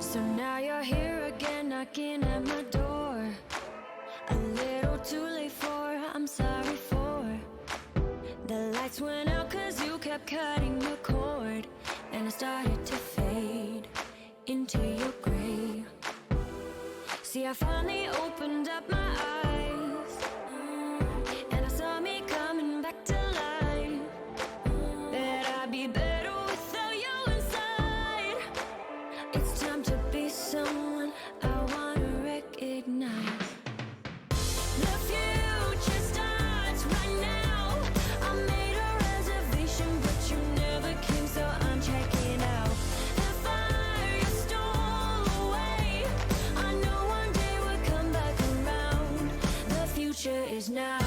So now you're here again, knocking at my door. A little too late for, I'm sorry for. The lights went out cause you kept cutting the cord, and I started to fade into your gray. See, I finally opened up my eyes, and I saw me coming back to life. That I'd be better without you inside. It's time to be someone I wanna recognize. The future starts right now. I made a reservation, but you never came, so I'm checking out. The fire you stole away, I know one day we'll come back around. The future is now.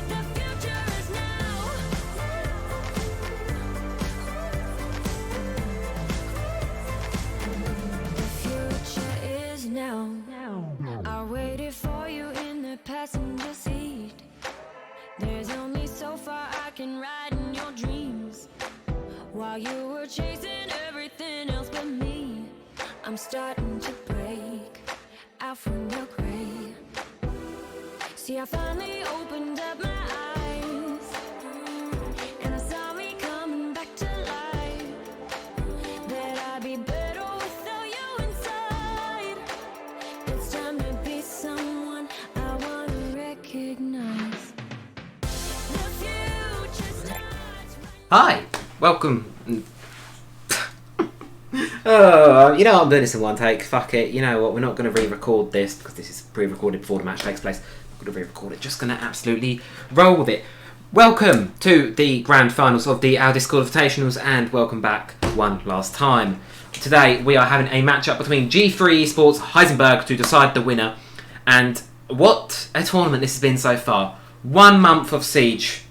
The future is now. The future is now. I waited for you in the passenger seat. There's only so far I can ride in your dreams. While you were chasing everything else but me, I'm starting to break out from your gray. See, I finally opened up my eyes, and I saw me coming back to life. That I'd be better without you inside. It's time to be someone I wanna recognize. The future starts. Hi, welcome. You know what, I'm doing this in one take. Fuck it. You know what? We're not going to re-record this because this is pre-recorded before the match takes place. We're going to re-record it. Just going to absolutely roll with it. Welcome to the grand finals of the Our Discord Invitationals, and welcome back one last time. Today we are having a matchup between G3 Esports Heisenberg to decide the winner. And what a tournament this has been so far. 1 month of Siege.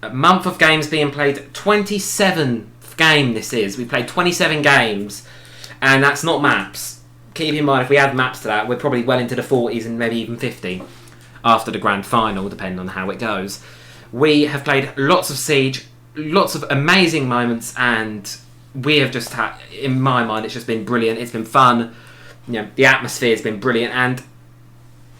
A month of games being played. 27th game this is. We played 27 games, and that's not maps. Keep in mind, if we add maps to that, we're probably well into the 40s and maybe even 50 after the grand final, depending on how it goes. We have played lots of Siege, lots of amazing moments, and we have just had, in my mind, it's just been brilliant. It's been fun. You know, the atmosphere's been brilliant, and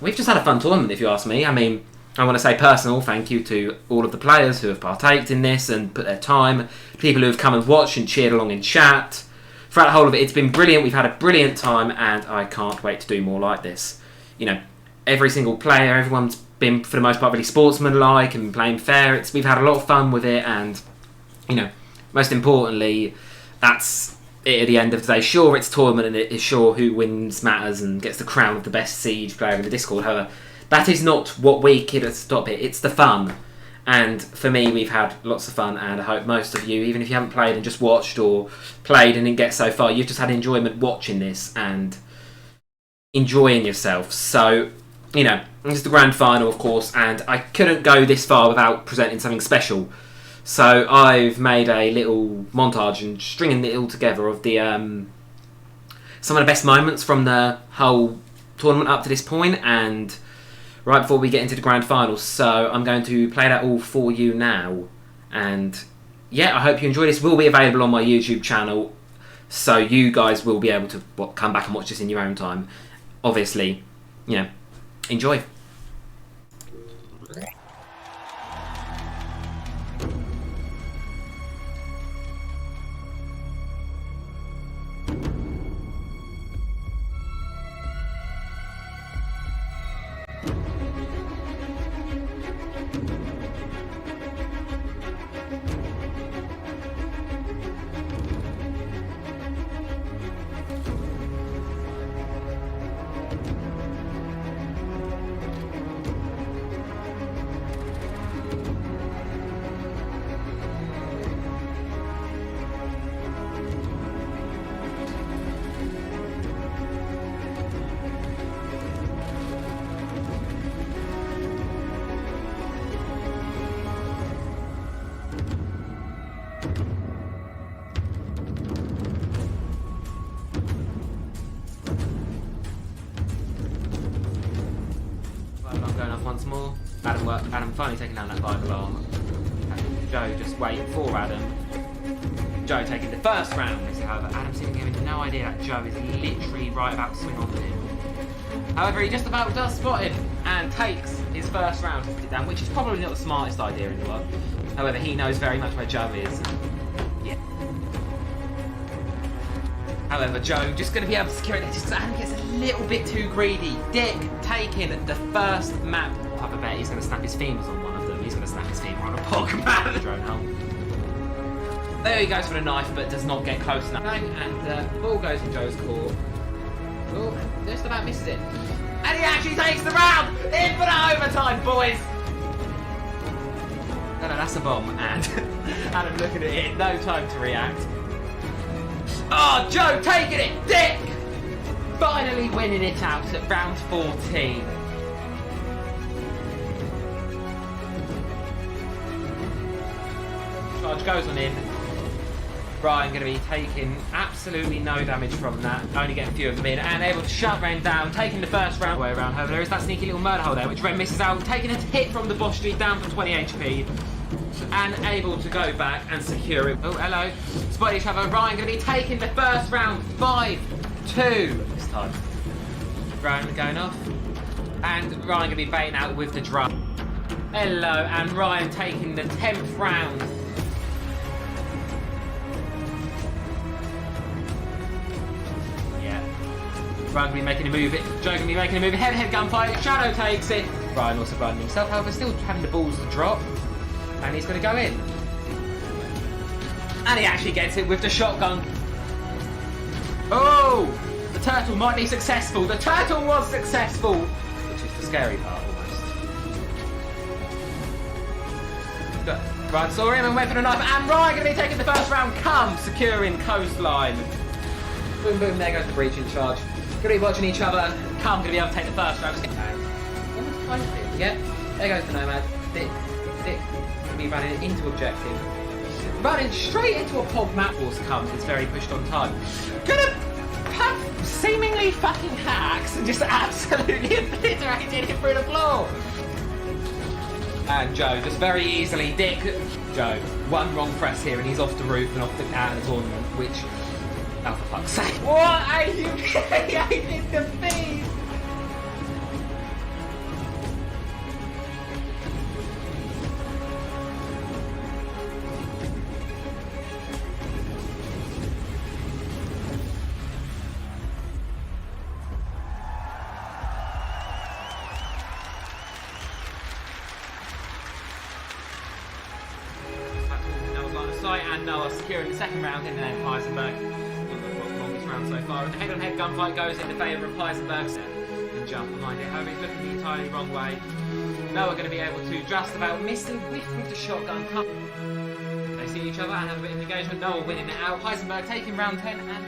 we've just had a fun tournament, if you ask me. I mean, I want to say personal thank you to all of the players who have partaked in this and put their time, people who have come and watched and cheered along in chat. Throughout the whole of it, it's been brilliant. We've had a brilliant time, and I can't wait to do more like this. You know, every single player, everyone's been, for the most part, really sportsmanlike and playing fair. We've had a lot of fun with it, and, you know, most importantly, that's it at the end of the day. Sure, it's a tournament, and it is sure who wins matters and gets the crown of the best Siege player in the Discord. However, that is not what we keep to stop it. It's the fun. And for me, we've had lots of fun, and I hope most of you, even if you haven't played and just watched or played and didn't get so far, you've just had enjoyment watching this and enjoying yourself. So, you know, this is the grand final, of course, and I couldn't go this far without presenting something special. So I've made a little montage and stringing it all together of the some of the best moments from the whole tournament up to this point, and right before we get into the grand final. So I'm going to play that all for you now. And yeah, I hope you enjoy this. It will be available on my YouTube channel, so you guys will be able to come back and watch this in your own time. Obviously, you know, enjoy. Going off once more. Adam finally taking down that Bible arm. Joe just waiting for Adam. Joe taking the first round. However, Adam seemingly having no idea that Joe is literally right about to swing on to him. However, he just about does spot him and takes his first round to put it down, which is probably not the smartest idea in the world. However, he knows very much where Joe is. Yeah. However, Joe just going to be able to secure it. Just Adam gets a little bit too greedy. Dick taking the first map. I bet he's going to snap his femurs on one of them. He's going to snap his femur on a pog map. Drone helm. There he goes for the knife, but does not get close enough. And the ball goes in Joe's court. Oh, just about misses it. And he actually takes the round! Infinite overtime, boys! No, that's a bomb. And Adam looking at it, no time to react. Oh, Joe taking it! Dick! Finally winning it out at round 14. Charge goes on in. Brian going to be taking absolutely no damage from that, only getting a few of them in, and able to shut Ren down, taking the first round way around. However, there is that sneaky little murder hole there, which Ren misses out, taking a hit from the Bosch Street down for 20 HP, and able to go back and secure it. Oh, hello. Spot each other. Ryan going to be taking the first round, 5-2 this time. Ryan going off, and Ryan going to be baiting out with the drum. Hello, and Ryan taking the 10th round. Ryan going to be making a move, Joe going to be making a move, head-to-head gunfight, Shadow takes it. Ryan also blinding himself, however, still having the balls to drop. And he's going to go in. And he actually gets it with the shotgun. Oh! The turtle might be successful. The turtle was successful! Which is the scary part, almost. But Ryan saw him and went for the knife, and Ryan going to be taking the first round. Come, securing coastline. Boom, boom, there goes the breaching charge. Going to be watching each other. Come, going to be able to take the first round. Almost close it. Yeah, there goes the Nomad. Dick. Going to be running into objective. Running straight into a pog map. Force comes. It's very pushed on time. Going to have seemingly fucking hacks and just absolutely obliterated him through the floor. And Joe just very easily. Dick. Joe, one wrong press here and he's off the roof and off the out of the tournament, which. Oh, for fuck's sake. What are you creating the beast? Noah's line of sight and Noah securing the second round in the name of Heisenberg. So far, and the head-on-head gunfight goes in the favour of Heisenberg and jump behind it. However, he's looking the entirely wrong way. Noah going to be able to just about miss the whiff with the shotgun. They see each other and have a bit of engagement. Noah winning it out. Heisenberg taking round 10 and.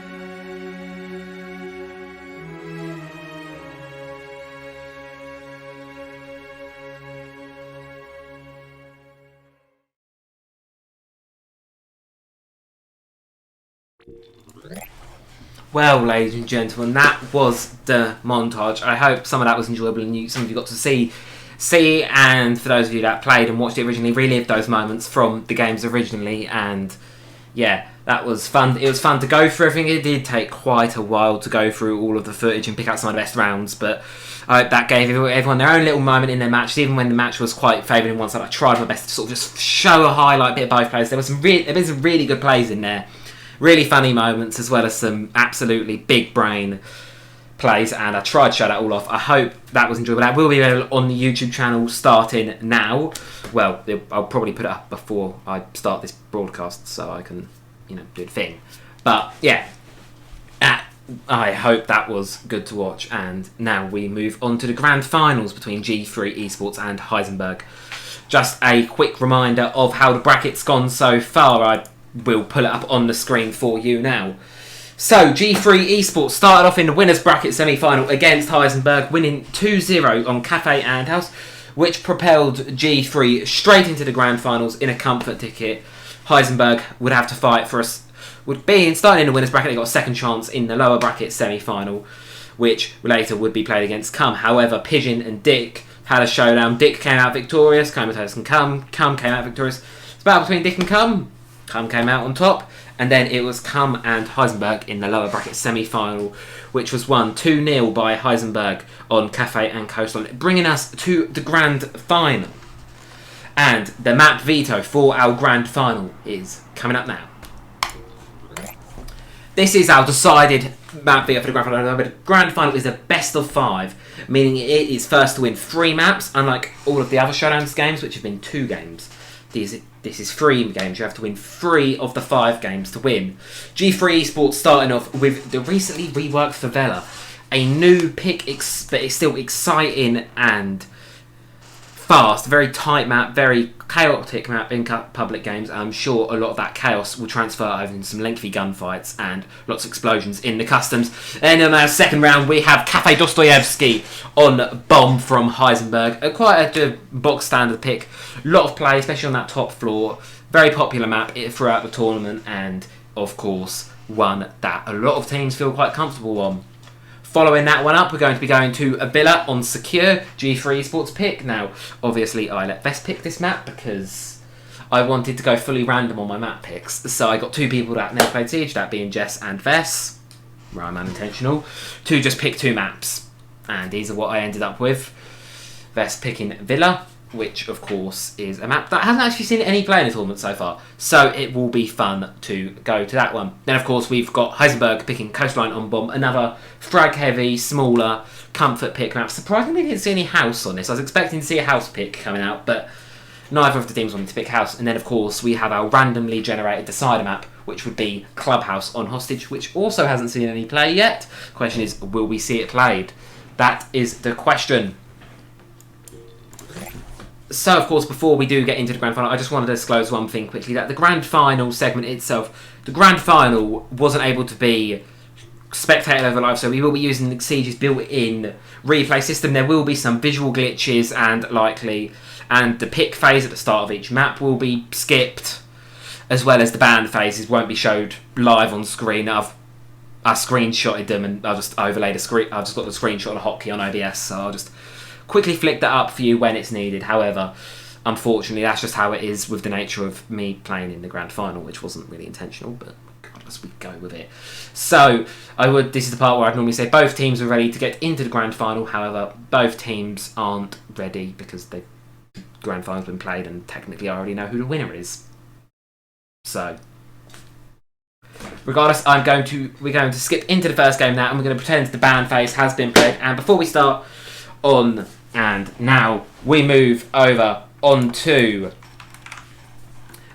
Well, ladies and gentlemen, that was the montage. I hope some of that was enjoyable and some of you got to see, and for those of you that played and watched it originally, relived those moments from the games originally, and yeah, that was fun. It was fun to go through everything. It did take quite a while to go through all of the footage and pick out some of the best rounds, but I hope that gave everyone their own little moment in their match. Even when the match was quite favoured in one side, I tried my best to sort of just show a highlight bit of both players. There was some really good plays in there. Really funny moments, as well as some absolutely big brain plays, and I tried to show that all off. I hope that was enjoyable. That will be available on the YouTube channel starting now. Well, I'll probably put it up before I start this broadcast so I can, do the thing. But yeah, I hope that was good to watch. And now we move on to the grand finals between G3 Esports and Heisenberg. Just a quick reminder of how the bracket's gone so far. We'll pull it up on the screen for you now. So, G3 Esports started off in the winners bracket semi-final against Heisenberg, winning 2-0 on Cafe and House, which propelled G3 straight into the grand finals in a comfort ticket. Heisenberg would have to fight for starting in the winners bracket. They got a second chance in the lower bracket semi-final, which later would be played against Cum. However, Pigeon and Dick had a showdown. Dick came out victorious. Comatose and Cum came out victorious. It's a battle between Dick and Cum. Cum came out on top, and then it was Cum and Heisenberg in the lower bracket semi-final, which was won 2-0 by Heisenberg on Cafe and Coastline, bringing us to the grand final. And the map veto for our grand final is coming up now. This is our decided map veto for the grand final. But the grand final is a best of 5, meaning it is first to win 3 maps, unlike all of the other Showdowns games, which have been 2 games. This is 3 games. You have to win 3 of the 5 games to win. G3 Esports starting off with the recently reworked Favela, a new pick, but it's still exciting and fast. Very tight map, very chaotic map in public games. I'm sure a lot of that chaos will transfer over into some lengthy gunfights and lots of explosions in the customs. And in our second round, we have Cafe Dostoyevsky on Bomb from Heisenberg. Quite a box standard pick. A lot of play, especially on that top floor. Very popular map throughout the tournament, and of course, one that a lot of teams feel quite comfortable on. Following that one up, we're going to be going to Abila on Secure, G3 Esports pick. Now, obviously, I let Vess pick this map because I wanted to go fully random on my map picks. So I got 2 people that never played Siege, that being Jess and Vess, where I'm unintentional, to just pick 2 maps. And these are what I ended up with. Vess picking Villa, which, of course, is a map that hasn't actually seen any play in the tournament so far. So it will be fun to go to that one. Then, of course, we've got Heisenberg picking Coastline on Bomb, another frag-heavy, smaller, comfort pick map. Surprisingly, I didn't see any house on this. I was expecting to see a house pick coming out, but neither of the teams wanted to pick house. And then, of course, we have our randomly generated decider map, which would be Clubhouse on Hostage, which also hasn't seen any play yet. The question is, will we see it played? That is the question. So, of course, before we do get into the grand final, I just wanted to disclose one thing quickly, that the grand final segment itself, the grand final wasn't able to be spectator level live, so we will be using the Siege's built-in replay system. There will be some visual glitches and the pick phase at the start of each map will be skipped, as well as the band phases won't be showed live on screen. I screenshotted them and I just overlaid a screen. I've just got the screenshot on a hotkey on OBS, so I'll just quickly flick that up for you when it's needed. However, unfortunately, that's just how it is with the nature of me playing in the grand final, which wasn't really intentional, but as we go with it. So, this is the part where I'd normally say both teams are ready to get into the grand final. However, both teams aren't ready because the grand final's been played and technically I already know who the winner is. So, regardless, we're going to skip into the first game now, and we're going to pretend the band phase has been played. And before we start on, and now we move over onto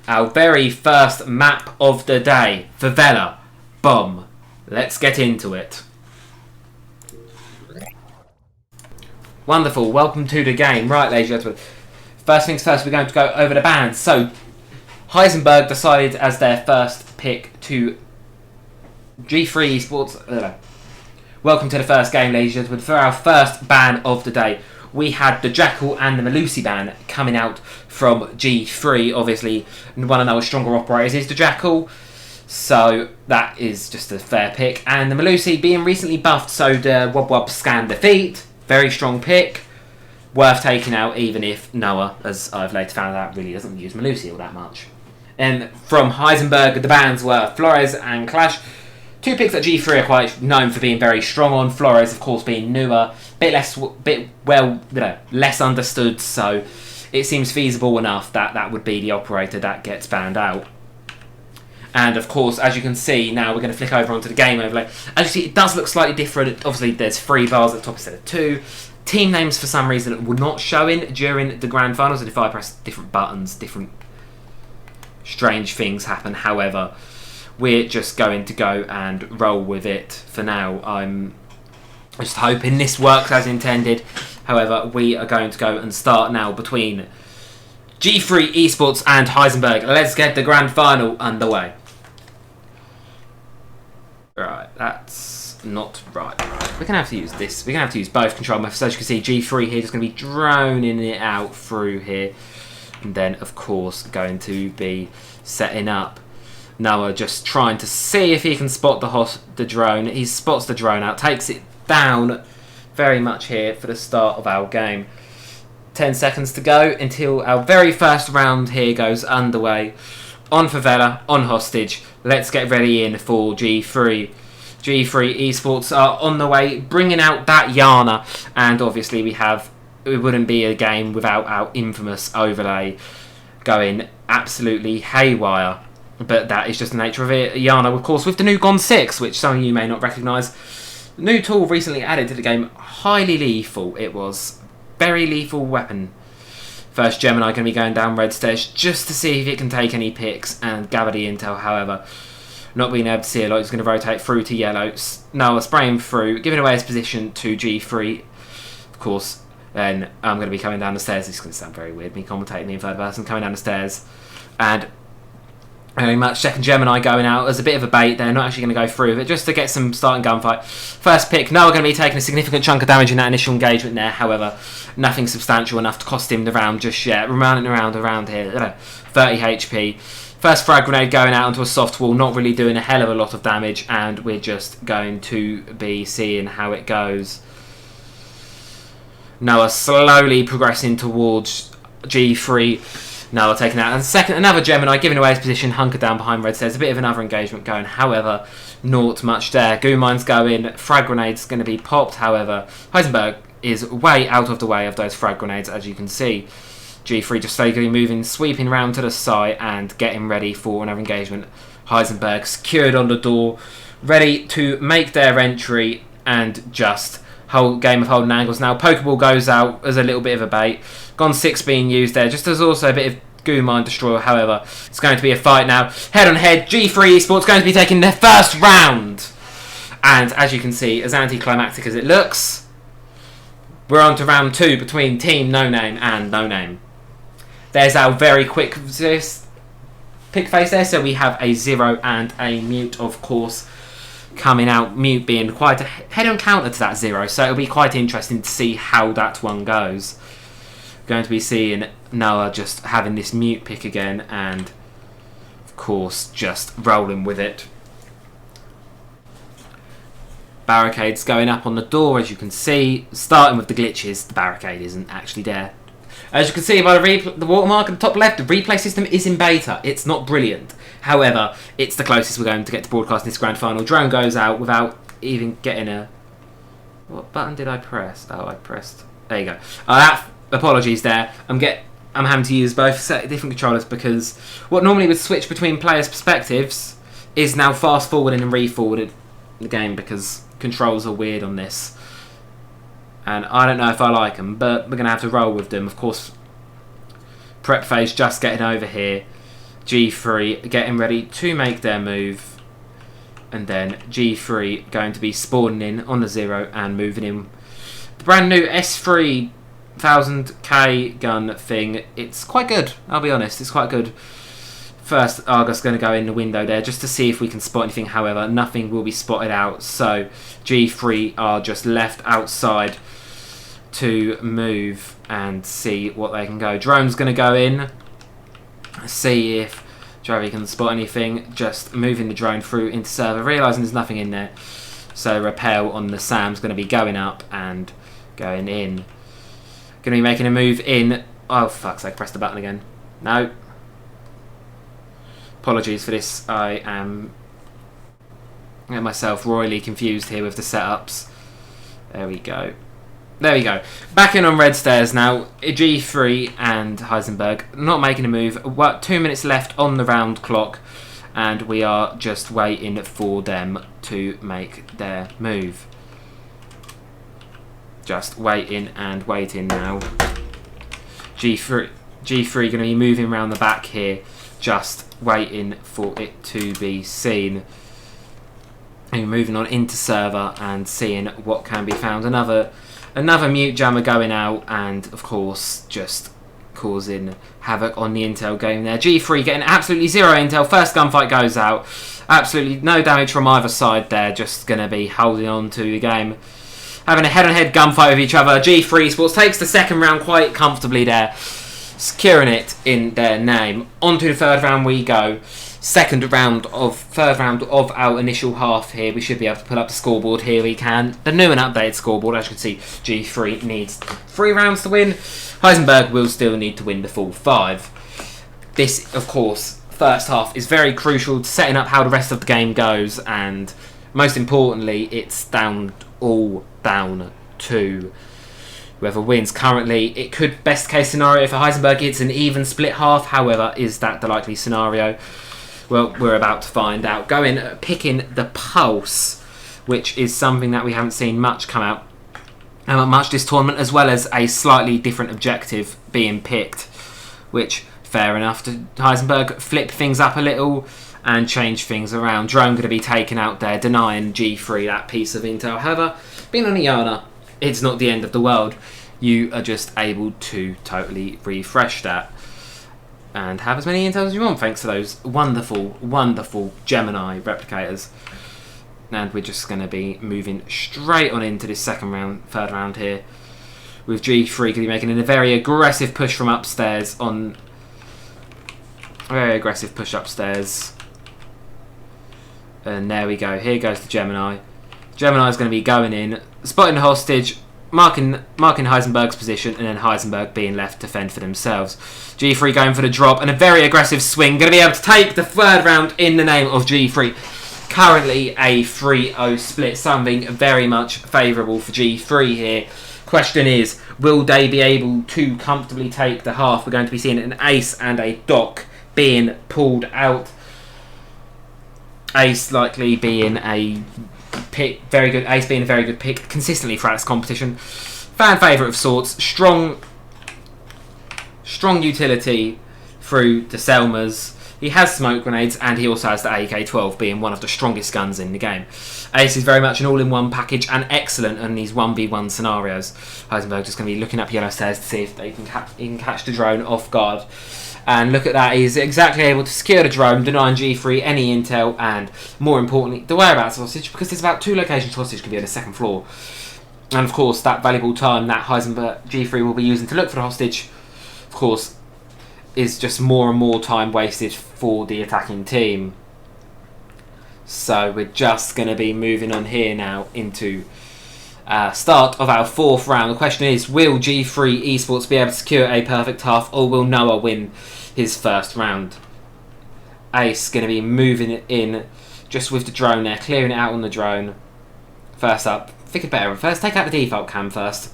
our very first map of the day, Favela Bomb. Let's get into it. Wonderful, welcome to the game. Right, ladies and gentlemen, first things first, we're going to go over the bands. So, Heisenberg decided as their first pick to G3 Esports. Welcome to the first game, ladies and gentlemen. For our first ban of the day, we had the Jackal and the Malusi ban coming out from G3. Obviously, one of our stronger operators is the Jackal, so that is just a fair pick. And the Malusi being recently buffed, so the Wob Wob Scan Defeat, very strong pick, worth taking out, even if Noah, as I've later found out, really doesn't use Malusi all that much. And from Heisenberg, the bans were Flores and Clash. 2 picks that G3 are quite known for being very strong on. Flores, of course, being newer, less understood, so it seems feasible enough that that would be the operator that gets banned out. And of course, as you can see, now we're going to flick over onto the game overlay. As you see, it does look slightly different. Obviously, there's 3 bars at the top instead of 2. Team names, for some reason, were not showing during the grand finals, and if I press different buttons, different strange things happen. However, we're just going to go and roll with it for now. I'm just hoping this works as intended. However, we are going to go and start now between G3 Esports and Heisenberg. Let's get the grand final underway. Right, that's not right. We're going to have to use this. We're going to have to use both control methods. As you can see, G3 here is going to be droning it out through here. And then, of course, going to be setting up Noah, just trying to see if he can spot the drone. He spots the drone out, takes it down very much here for the start of our game. 10 seconds to go until our very first round here goes underway. On Favela, on Hostage. Let's get ready in for G3. G3 Esports are on the way, bringing out that Yana. And obviously it wouldn't be a game without our infamous overlay going absolutely haywire. But that is just the nature of it. Yana, of course, with the new Gon 6, which some of you may not recognise. New tool recently added to the game. Highly lethal it was. Very lethal weapon. First Gemini going to be going down red stairs just to see if it can take any picks and gather the intel. However, not being able to see a lot. He's going to rotate through to yellow. Noah spraying through, giving away his position to G3. Of course, then I'm going to be coming down the stairs. This is going to sound very weird, me commentating in third person, coming down the stairs. And very much second Gemini going out as a bit of a bait. They're not actually going to go through with it, just to get some starting gunfight. First pick, Noah going to be taking a significant chunk of damage in that initial engagement there. However, nothing substantial enough to cost him the round just yet. Running around here, 30 HP. First frag grenade going out onto a soft wall, not really doing a hell of a lot of damage, and we're just going to be seeing how it goes. Noah slowly progressing towards G3. Noah taking out another Gemini, giving away his position, hunkered down behind red stairs. A bit of another engagement going, however, not much there. Goomine's going, frag grenades going to be popped, however. Heisenberg is way out of the way of those frag grenades, as you can see. G3 just slowly moving, sweeping round to the side and getting ready for another engagement. Heisenberg secured on the door, ready to make their entry and just whole game of holding angles. Now Pokeball goes out as a little bit of a bait. Gon 6 being used there, just as also a bit of Goo Mine Destroyer. However, it's going to be a fight now. Head on head, G3 Esports going to be taking their first round. And as you can see, as anticlimactic as it looks, we're on to round 2 between Team No Name and No Name. There's our very quick pick face there. So we have a 0 and a Mute, of course, coming out. Mute being quite a head-on counter to that 0. So it'll be quite interesting to see how that one goes. Going to be seeing Noah just having this Mute pick again. And, of course, just rolling with it. Barricades going up on the door, as you can see. Starting with the glitches, the barricade isn't actually there. As you can see by the watermark at the top left, the replay system is in beta. It's not brilliant. However, it's the closest we're going to get to broadcasting this grand final. Drone goes out without even getting a... What button did I press? Oh, I pressed... There you go. Apologies there. I'm having to use both different controllers because what normally would switch between players' perspectives is now fast-forwarding and re-forwarded the game because controls are weird on this. And I don't know if I like them, but we're going to have to roll with them. Of course, prep phase just getting over here. G3 getting ready to make their move. And then G3 going to be spawning in on the 0 and moving in. The brand new S3 1000k gun thing. It's quite good, I'll be honest. It's quite good. First, Argus going to go in the window there just to see if we can spot anything. However, nothing will be spotted out. So G3 are just left outside to move and see what they can go. Drone's going to go in, see if Joey can spot anything. Just moving the drone through into server, realising there's nothing in there. So Repel on the Sam's going to be going up and going in. Going to be making a move in. Oh, fuck's sake, press the button again. No. Apologies for this. I am getting myself royally confused here with the setups. There we go. There we go. Back in on red stairs now. G3 and Heisenberg not making a move. 2 minutes left on the round clock. And we are just waiting for them to make their move. Just waiting and waiting now. G3 going to be moving around the back here. Just waiting for it to be seen. And moving on into server and seeing what can be found. Another Mute Jammer going out and, of course, just causing havoc on the intel game there. G3 getting absolutely 0 intel. First gunfight goes out. Absolutely no damage from either side there. Just going to be holding on to the game. Having a head-on-head gunfight with each other. G3 Sports takes the second round quite comfortably there. Securing it in their name. On to the third round we go. third round of our initial half here. We should be able to pull up the scoreboard here. We can. The new and updated scoreboard, as you can see, G3 needs 3 rounds to win. Heisenberg will still need to win the full 5. This, of course, first half is very crucial to setting up how the rest of the game goes, and most importantly, it's all down to whoever wins. Currently, it could, best case scenario for Heisenberg, it's an even split half. However, is that the likely scenario? Well, we're about to find out. Picking the pulse, which is something that we haven't seen much come out much this tournament, as well as a slightly different objective being picked, which, fair enough, to Heisenberg flip things up a little and change things around. Drone going to be taken out there, denying G3 that piece of intel. However, being on Iana, it's not the end of the world. You are just able to totally refresh that and have as many intels as you want, thanks to those wonderful, wonderful Gemini replicators. And we're just going to be moving straight on into this third round here, with G3 going to be making a very aggressive push from upstairs very aggressive push upstairs. And there we go. Here goes the Gemini. Gemini's going to be going in, spotting the hostage, marking Heisenberg's position, and then Heisenberg being left to fend for themselves. G3 going for the drop, and a very aggressive swing. Going to be able to take the third round in the name of G3. Currently a 3-0 split, something very much favourable for G3 here. Question is, will they be able to comfortably take the half? We're going to be seeing an ace and a dock being pulled out. Ace likely being a pick, very good. Ace being a very good pick consistently throughout this competition. Fan favourite of sorts. Strong utility through the Selmas. He has smoke grenades, and he also has the AK-12, being one of the strongest guns in the game. Ace is very much an all-in-one package and excellent in these 1v1 scenarios. Heisenberg just going to be looking up yellow stairs to see if they can catch the drone off guard. And look at that, he's exactly able to secure the drone, denying G3 any intel, and more importantly, the whereabouts of hostage, because there's about 2 locations hostage can be on the second floor. And of course, that valuable time that G3 will be using to look for the hostage, of course, is just more and more time wasted for the attacking team. So we're just going to be moving on here now into start of our 4th round. The question is, will G3 Esports be able to secure a perfect half, or will Noah win his first round? Ace going to be moving it in just with the drone there, clearing it out on the drone. First up, think better of it. First, take out the default cam first.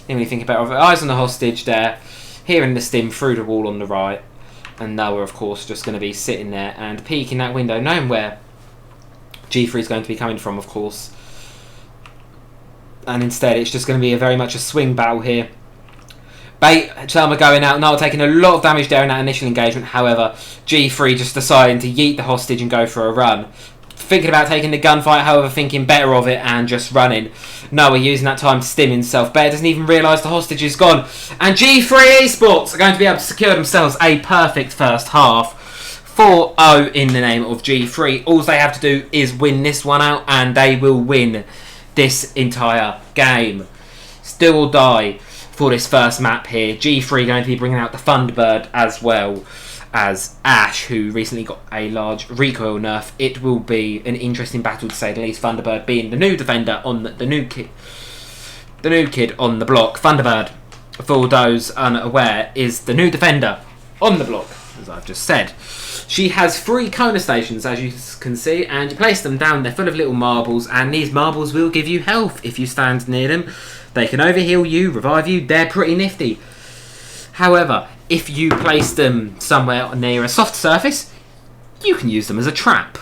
Then we think better of it. Eyes on the hostage there, hearing the stim through the wall on the right. And Noah, of course, just going to be sitting there and peeking that window, knowing where G3 is going to be coming from, of course. And instead, it's just going to be very much a swing battle here. Bait, Selma going out. Noah taking a lot of damage there in that initial engagement. However, G3 just deciding to yeet the hostage and go for a run. Thinking about taking the gunfight, however, thinking better of it and just running. Noah using that time to stim himself. Bear doesn't even realise the hostage is gone. And G3 Esports are going to be able to secure themselves a perfect first half. 4-0 in the name of G3. All they have to do is win this one out, and they will win this entire game. Still or die for this first map here. G3 going to be bringing out the Thunderbird as well as Ash, who recently got a large recoil nerf. It will be an interesting battle to say the least. Thunderbird being the new defender on the new kid on the block. Thunderbird, for those unaware, is the new defender on the block, as I've just said. She has 3 Kona stations, as you can see, and you place them down. They're full of little marbles, and these marbles will give you health if you stand near them. They can overheal you, revive you. They're pretty nifty. However, if you place them somewhere near a soft surface, you can use them as a trap,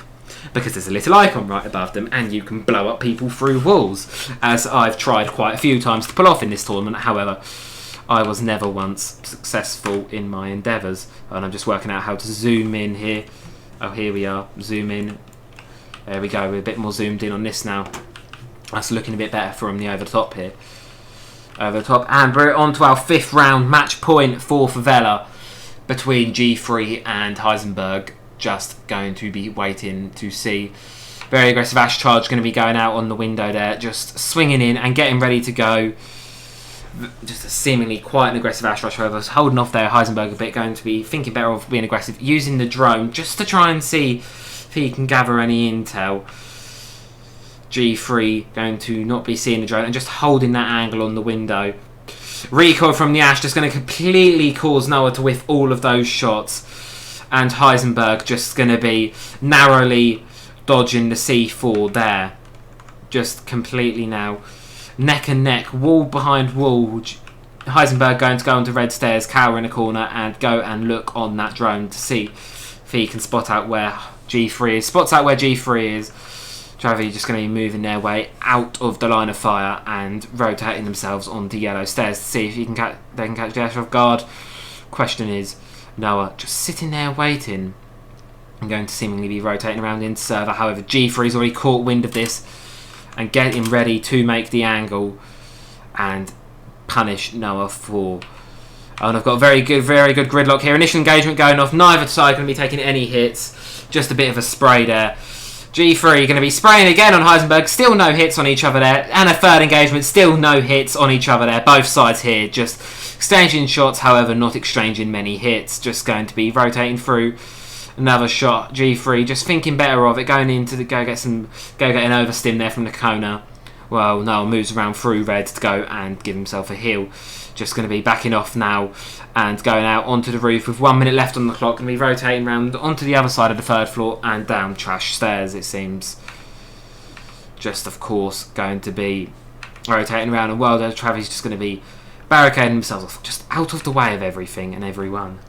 because there's a little icon right above them, and you can blow up people through walls, as I've tried quite a few times to pull off in this tournament. However, I was never once successful in my endeavours. And I'm just working out how to zoom in here. Oh, here we are. Zoom in. There we go. We're a bit more zoomed in on this now. That's looking a bit better from the over the top here. Over the top. And we're on to our 5th round. Match point for Favela between G3 and Heisenberg. Just going to be waiting to see. Very aggressive Ash charge going to be going out on the window there. Just swinging in and getting ready to go. just a seemingly quite an aggressive Ash Rush. However, holding off there, Heisenberg a bit, going to be thinking better of being aggressive, using the drone just to try and see if he can gather any intel. G3 going to not be seeing the drone and just holding that angle on the window. Recoil from the Ash just going to completely cause Noah to whiff all of those shots, and Heisenberg just going to be narrowly dodging the C4 there. Just completely now neck and neck, wall behind wall. Heisenberg going to go onto red stairs, cower in a corner, and go and look on that drone to see if he can spot out where G3 is. Spots out where G3 is. Travi just going to be moving their way out of the line of fire and rotating themselves onto yellow stairs to see if they can catch the Ash off guard. Question is, Noah just sitting there waiting and going to seemingly be rotating around into server. However, G3's already caught wind of this and getting ready to make the angle and punish Noah for... Oh, and I've got a very good gridlock here. Initial engagement going off. Neither side going to be taking any hits. Just a bit of a spray there. G3 going to be spraying again on Heisenberg. Still no hits on each other there. And a third engagement. Still no hits on each other there. Both sides here just exchanging shots. However, not exchanging many hits. Just going to be rotating through. Another shot. G3 just thinking better of it. Going into the go get an overstim there from the corner. Well, Noah moves around through red to go and give himself a heal. Just going to be backing off now and going out onto the roof with 1 minute left on the clock. Going to be rotating around onto the other side of the third floor and down trash stairs, it seems. Just, of course, going to be rotating around. And while Travis just going to be barricading themselves off, just out of the way of everything and everyone.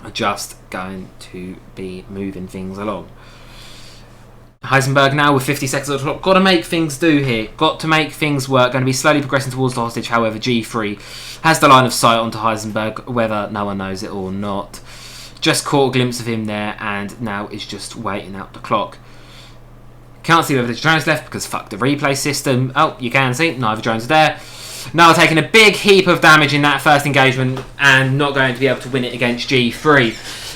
Are just going to be moving things along. Heisenberg now with 50 seconds on the clock. Got to make things do here. Got to make things work. Going to be slowly progressing towards the hostage. However, G3 has the line of sight onto Heisenberg, whether no one knows it or not. Just caught a glimpse of him there and now is just waiting out the clock. Can't see whether the drone's left because fuck the replay system. Oh, you can see. Neither drone's there. Now taking a big heap of damage in that first engagement and not going to be able to win it against G3.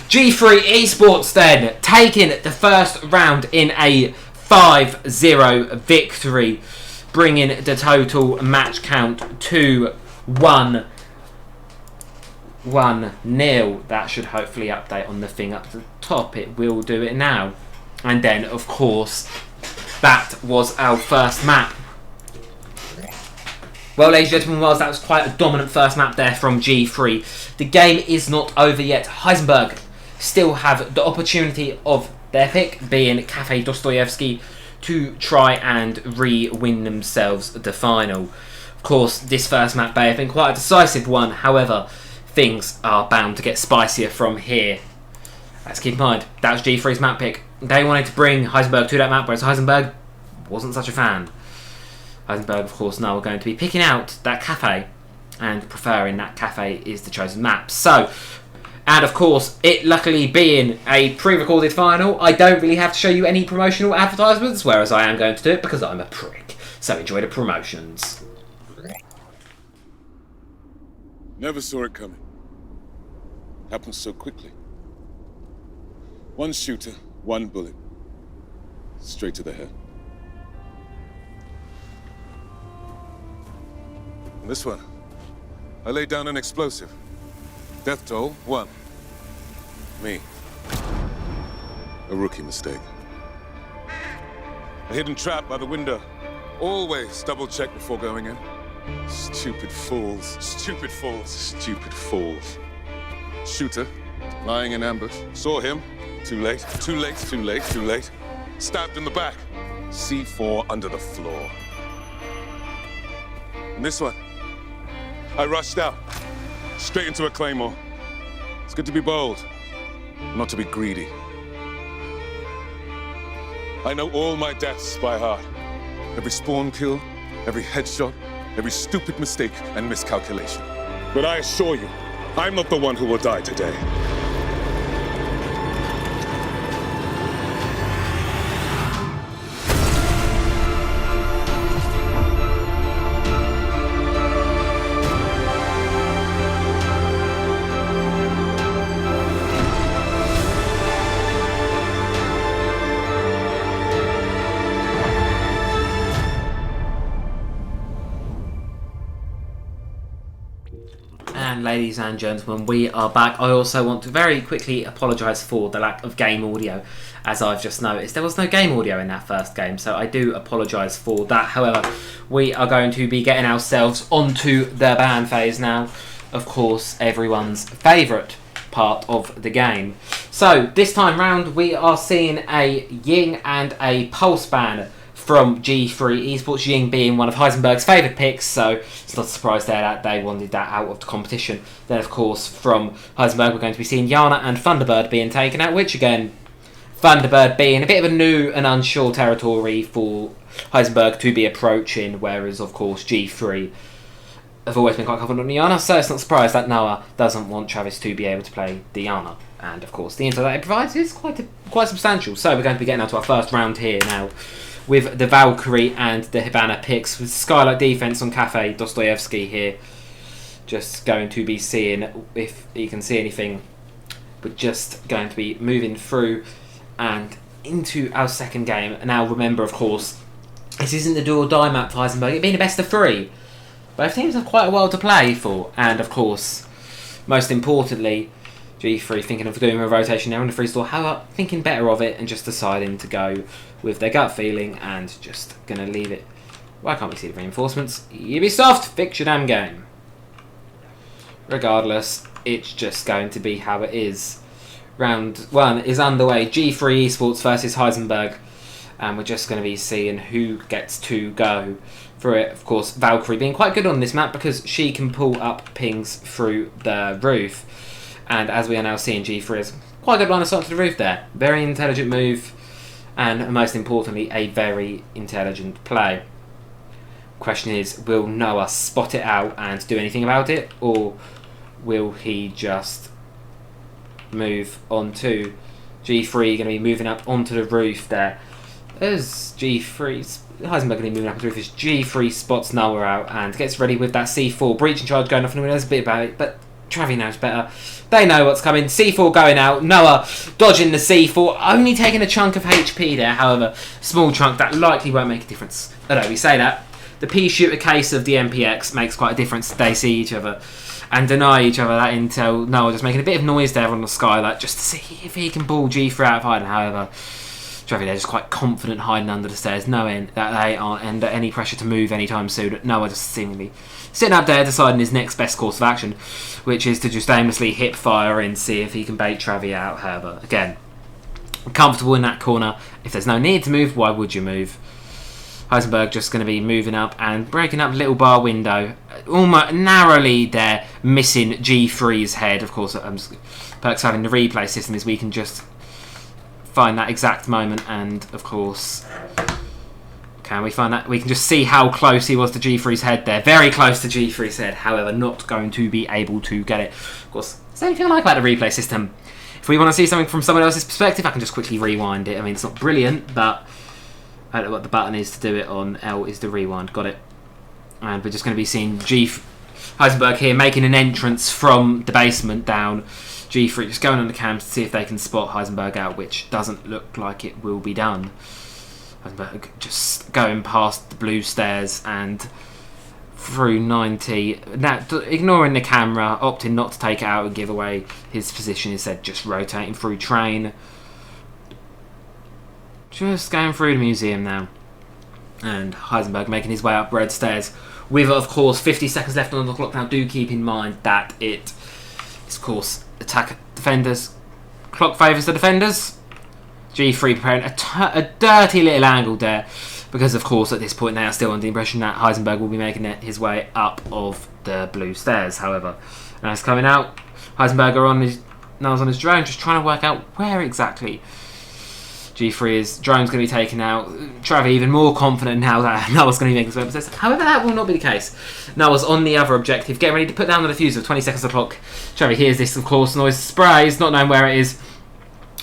G3 Esports then taking the first round in a 5-0 victory, bringing the total match count to 1-0. That should hopefully update on the thing up the top. It will do it now. And then, of course, that was our first map. Well, ladies and gentlemen, whilst that was quite a dominant first map there from G3, the game is not over yet. Heisenberg still have the opportunity of their pick, being Cafe Dostoevsky, to try and re-win themselves the final. Of course, this first map may have been quite a decisive one. However, things are bound to get spicier from here. Let's keep in mind, that was G3's map pick. They wanted to bring Heisenberg to that map, whereas Heisenberg wasn't such a fan. Heisenberg, of course, now are going to be picking out that cafe and preferring that cafe is the chosen map. So, and of course, it luckily being a pre-recorded final, I don't really have to show you any promotional advertisements, whereas I am going to do it because I'm a prick. So enjoy the promotions. Never saw it coming. Happened so quickly. One shooter, one bullet. Straight to the head. And this one, I laid down an explosive. Death toll, 1. Me. A rookie mistake. A hidden trap by the window. Always double check before going in. Stupid fools, stupid fools, stupid fools. Shooter, lying in ambush. Saw him. Too late, too late, too late, too late. Stabbed in the back. C4 under the floor. And this one, I rushed out, straight into a claymore. It's good to be bold, not to be greedy. I know all my deaths by heart. Every spawn kill, every headshot, every stupid mistake and miscalculation. But I assure you, I'm not the one who will die today. ladies and gentlemen, we are back. I also want to very quickly apologise for the lack of game audio, as I've just noticed. There was no game audio in that first game, so I do apologise for that. However, we are going to be getting ourselves onto the ban phase now. Of course, everyone's favourite part of the game. So, this time round, we are seeing a Ying and a Pulse ban from G3 Esports, Ying being one of Heisenberg's favourite picks, so it's not a surprise there that they wanted that out of the competition. Then, of course, from Heisenberg, we're going to be seeing Yana and Thunderbird being taken out, which, again, Thunderbird being a bit of a new and unsure territory for Heisenberg to be approaching, whereas, of course, G3 have always been quite confident on Yana, so it's not a surprise that Noah doesn't want Travis to be able to play Diana. And, of course, the intel that it provides is quite substantial. So, we're going to be getting out to our first round here now, with the Valkyrie and the Hibana picks, with Skylight defense on Cafe Dostoevsky here. Just going to be seeing if he can see anything. We're just going to be moving through and into our second game. Now remember, of course, this isn't the do or die map for Heisenberg. It being a best of 3. Both teams have quite a while to play for. And of course, most importantly, G3 thinking of doing a rotation now in the free store, however, thinking better of it and just deciding to go with their gut feeling and just going to leave it. Why can't we see the reinforcements? Ubisoft, fix your damn game. Regardless, it's just going to be how it is. Round 1 is underway. G3 Esports versus Heisenberg. And we're just going to be seeing who gets to go for it. Of course, Valkyrie being quite good on this map because she can pull up pings through the roof. And as we are now seeing, G3 has quite a good line of sight to the roof there. Very intelligent move. And most importantly, a very intelligent play. Question is, will Noah spot it out and do anything about it? Or will he just move on to G3? Going to be moving up onto the roof there. As G3... Heisenberg going to be moving up onto the roof as G3 spots Noah out and gets ready with that C4. Breaching charge going off, and there's a bit about it, but Travi knows better. They know what's coming. C4 going out. Noah dodging the C4. Only taking a chunk of HP there. However, small chunk that likely won't make a difference. Although we say that, the pea shooter case of the MPX makes quite a difference. They see each other and deny each other that intel. Noah just making a bit of noise there on the skylight just to see if he can pull G3 out of hiding. However, Travi there just quite confident hiding under the stairs, knowing that they aren't under any pressure to move anytime soon. Noah just seemingly sitting up there deciding his next best course of action, which is to just aimlessly hip fire and see if he can bait Travi out. However, again, comfortable in that corner. If there's no need to move, why would you move? Heisenberg just going to be moving up and breaking up little bar window. Almost narrowly there, missing G3's head. Of course, perks having the replay system is we can just find that exact moment, and of course, can we find that? We can just see how close he was to G3's head there. Very close to G3's head, however, not going to be able to get it. Of course, is there anything I like about the replay system? If we want to see something from someone else's perspective, I can just quickly rewind it. I mean, it's not brilliant, but I don't know what the button is to do it on. L is the rewind. Got it. And we're just going to be seeing Heisenberg here making an entrance from the basement down. G3 just going on the cam to see if they can spot Heisenberg out, which doesn't look like it will be done. Heisenberg just going past the blue stairs and through 90. Now, ignoring the camera, opting not to take it out and give away his position, instead just rotating through train. Just going through the museum now. And Heisenberg making his way up red stairs. With, of course, 50 seconds left on the clock. Now, do keep in mind that it is, of course, attack defenders. Clock favours the defenders. G3 preparing a dirty little angle there. Because, of course, at this point they are still under the impression that Heisenberg will be making his way up of the blue stairs. However, now he's coming out. Heisenberg on his drone, just trying to work out where exactly G3's drone's going to be taken out. Travi even more confident now that Noah's going to be making his way up. However, that will not be the case. Noah's on the other objective, getting ready to put down the diffuser with 20 seconds on the clock. Travi hears this, of course, noise sprays, not knowing where it is.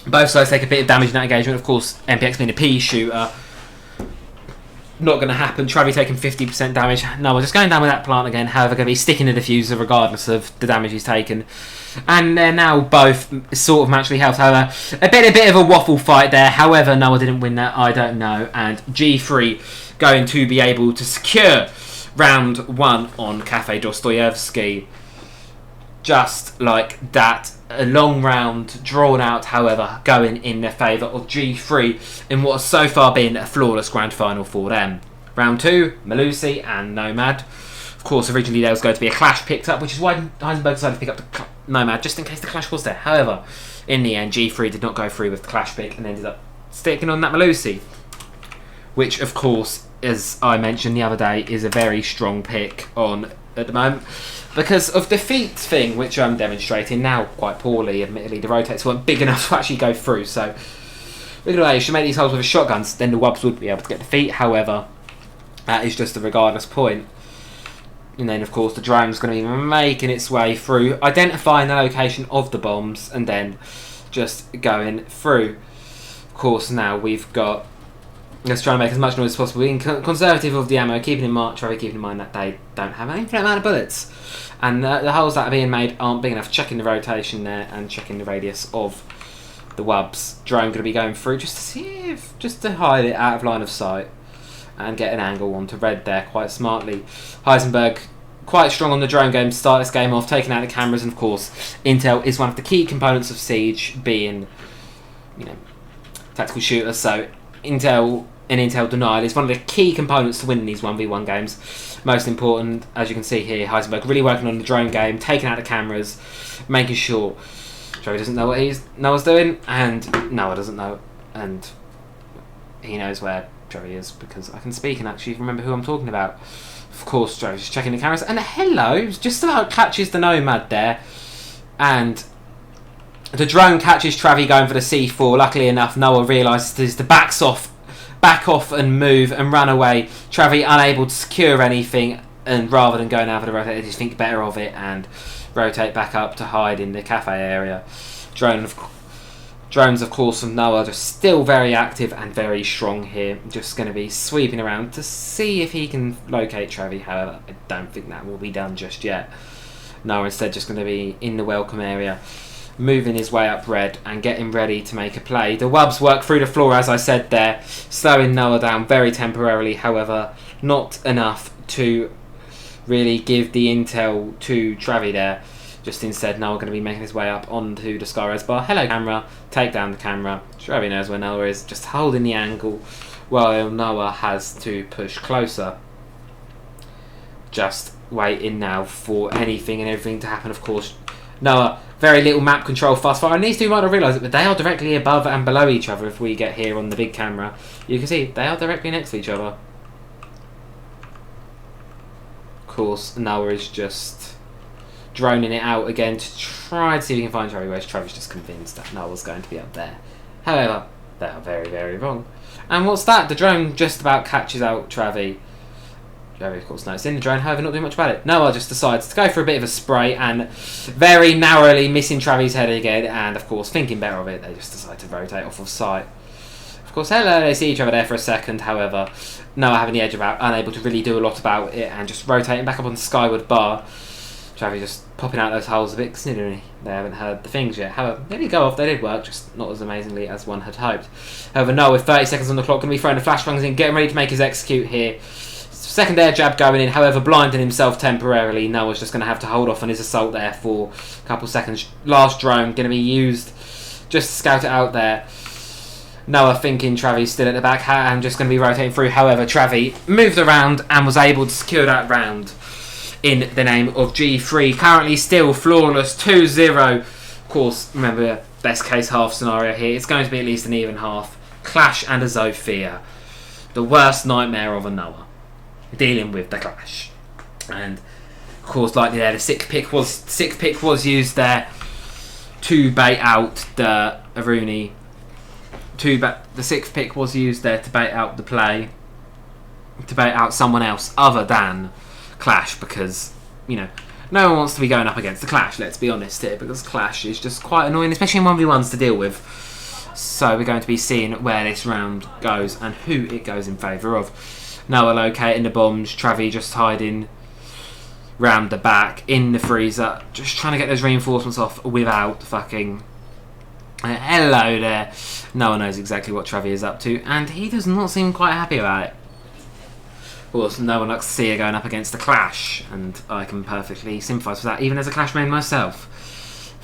Both sides take a bit of damage in that engagement. Of course, MPX being a pea shooter, not going to happen. Travi taking 50% damage. Noah just going down with that plant again. However, going to be sticking the diffuser regardless of the damage he's taken. And they're now both sort of matchly health. However, a bit of a waffle fight there. However, Noah didn't win that. I don't know. And G3 going to be able to secure round 1 on Cafe Dostoevsky. just like that. A long round, drawn out, however, going in their favour of G3 in what has so far been a flawless grand final for them. Round 2, Malusi and Nomad. Of course, originally there was going to be a clash picked up, which is why Heisenberg decided to pick up the Nomad, just in case the clash was there. However, in the end, G3 did not go through with the clash pick and ended up sticking on that Malusi, which, of course, as I mentioned the other day, is a very strong pick on at the moment. Because of the feet thing, which I'm demonstrating now quite poorly, admittedly, the rotates weren't big enough to actually go through. So, look at that, you should make these holes with the shotguns, then the Wubs would be able to get the feet. However, that is just a regardless point. And then, of course, the drone's going to be making its way through, identifying the location of the bombs, and then just going through. Of course, now we've got... Let's try and make as much noise as possible. Being conservative of the ammo, keeping in mind that they don't have an infinite amount of bullets. And the holes that are being made aren't big enough. Checking the rotation there and checking the radius of the Wubs. Drone going to be going through just to see if... just to hide it out of line of sight. And get an angle onto red there quite smartly. Heisenberg quite strong on the drone game to start this game off, taking out the cameras, and of course intel is one of the key components of Siege, being, you know, tactical shooter. So intel and intel denial is one of the key components to winning these 1v1 games. Most important, as you can see here, Heisenberg really working on the drone game, taking out the cameras, making sure Joey doesn't know what Noah's doing, and Noah doesn't know, and he knows where Joey is because I can speak and actually remember who I'm talking about. Of course, Joey's just checking the cameras, and hello, just about catches the Nomad there, and the drone catches Travi going for the C4. Luckily enough, Noah realises to back off and move and run away. Travi unable to secure anything, and rather than going out for the rotate, they just think better of it and rotate back up to hide in the cafe area. Drones, of course, from Noah, just still very active and very strong here. Just going to be sweeping around to see if he can locate Travi. However, I don't think that will be done just yet. Noah instead just going to be in the welcome area, moving his way up red and getting ready to make a play. The Wubs work through the floor, as I said there, slowing Noah down very temporarily. However, not enough to really give the intel to Travi there. Just instead, Noah going to be making his way up onto the Skyrise bar. Hello, camera. Take down the camera. Travi knows where Noah is. Just holding the angle while Noah has to push closer. Just waiting now for anything and everything to happen. Of course, Noah, very little map control fast fire. And these two might not realise it, but they are directly above and below each other. If we get here on the big camera, you can see they are directly next to each other. Of course, Noah is just droning it out again to try to see if he can find Travi, whereas Travi's just convinced that Noah's going to be up there. However, they are very, very wrong. And what's that? The drone just about catches out Travi. Travi, of course, knows in the drone, however, not doing much about it. Noah just decides to go for a bit of a spray and very narrowly missing Travi's head again. And, of course, thinking better of it, they just decide to rotate off of sight. Of course, hello, they see each other there for a second. However, Noah having the edge about, unable to really do a lot about it and just rotating back up on the skyward bar. Travi just popping out those holes a bit considering they haven't heard the things yet. However, they did go off, they did work, just not as amazingly as one had hoped. However, Noah with 30 seconds on the clock, going to be throwing the flashbangs in, getting ready to make his execute here. Second air jab going in, however, blinding himself temporarily. Noah's just going to have to hold off on his assault there for a couple seconds. Last drone going to be used just to scout it out there. Noah thinking Travi's still at the back, and just going to be rotating through. However, Travi moved around and was able to secure that round in the name of G3. Currently still flawless, 2-0. Of course, remember, best case half scenario here. It's going to be at least an even half. Clash and a Zofia. The worst nightmare of a Noah. Dealing with the clash. And, of course, like there, the sixth pick was used there to bait out the Aruni. The sixth pick was used there to bait out the play. To bait out someone else other than Clash, because, you know, no one wants to be going up against the Clash, let's be honest here, because Clash is just quite annoying, especially in 1v1s to deal with. So we're going to be seeing where this round goes and who it goes in favour of. Noah locating the bombs, Travi just hiding round the back in the freezer, just trying to get those reinforcements off without fucking... hello there. No one knows exactly what Travi is up to, and he does not seem quite happy about it. Of course, no one likes to see her going up against the Clash, and I can perfectly sympathise with that, even as a Clash main myself.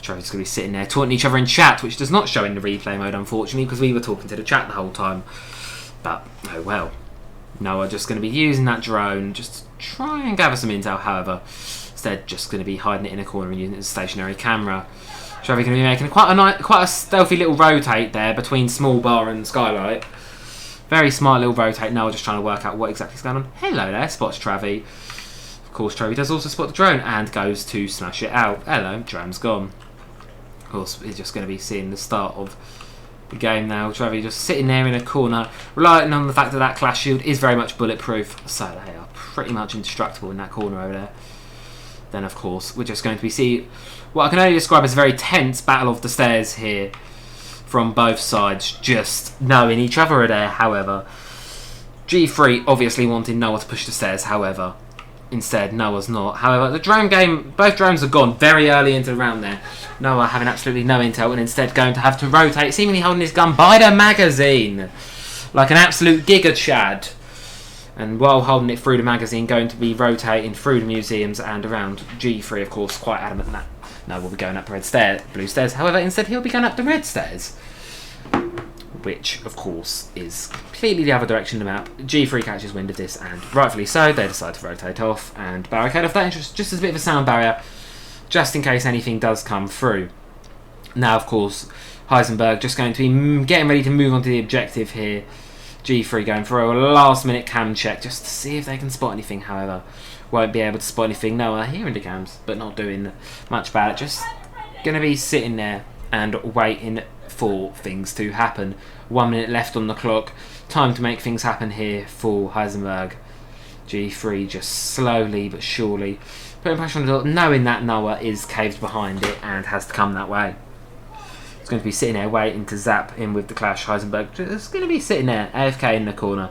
Trevor's going to be sitting there taunting each other in chat, which does not show in the replay mode, unfortunately, because we were talking to the chat the whole time. But, oh well. Noah just going to be using that drone, just to try and gather some intel, however. Instead, just going to be hiding it in a corner and using it as a stationary camera. Trevor going to be making quite a stealthy little rotate there between small bar and skylight. Very smart little rotate. Noah just trying to work out what exactly is going on. Hello there, spots Travi. Of course, Travi does also spot the drone and goes to smash it out. Hello, drone's gone. Of course, he's just going to be seeing the start of the game now. Travi just sitting there in a corner, relying on the fact that that Clash shield is very much bulletproof, so they are pretty much indestructible in that corner over there. Then, of course, we're just going to be seeing what I can only describe as a very tense battle of the stairs here from both sides, just knowing each other are there. However, G3 obviously wanting Noah to push the stairs, however, instead Noah's not. However, the drone game, both drones are gone very early into the round there. Noah having absolutely no intel and instead going to have to rotate, seemingly holding his gun by the magazine like an absolute giga chad. And while holding it through the magazine, going to be rotating through the museums and around. G3, of course, quite adamant that no, we'll be going up blue stairs. However, instead he'll be going up the red stairs, which, of course, is completely the other direction of the map. G3 catches wind of this, and rightfully so, they decide to rotate off and barricade off that entrance just as a bit of a sound barrier, just in case anything does come through. Now, of course, Heisenberg just going to be getting ready to move on to the objective here. G3 going for a last-minute cam check just to see if they can spot anything, however. Won't be able to spot anything. Noah hearing the cams, but not doing much about it. Just going to be sitting there and waiting for things to happen. 1 minute left on the clock. Time to make things happen here for Heisenberg. G3 just slowly but surely putting pressure on the door, knowing that Noah is caved behind it and has to come that way. He's going to be sitting there waiting to zap in with the Clash. Heisenberg just going to be sitting there, AFK in the corner,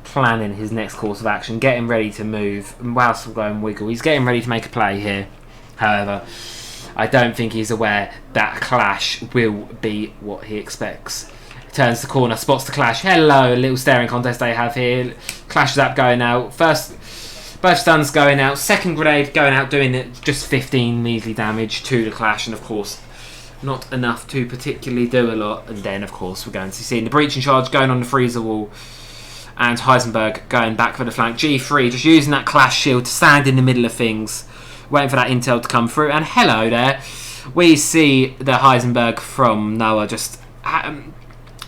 planning his next course of action, getting ready to move. And whilst we're going wiggle, he's getting ready to make a play here. However, I don't think he's aware that Clash will be what he expects. Turns the corner, spots the Clash. Hello, a little staring contest they have here. Clash zap going out. First, both stuns going out. Second grenade going out, doing it just 15 measly damage to the Clash. And of course, not enough to particularly do a lot. And then, of course, we're going to see the breaching charge going on the freezer wall. And Heisenberg going back for the flank. G3 just using that Clash shield to stand in the middle of things, waiting for that intel to come through. And hello there. We see the Heisenberg from Noah just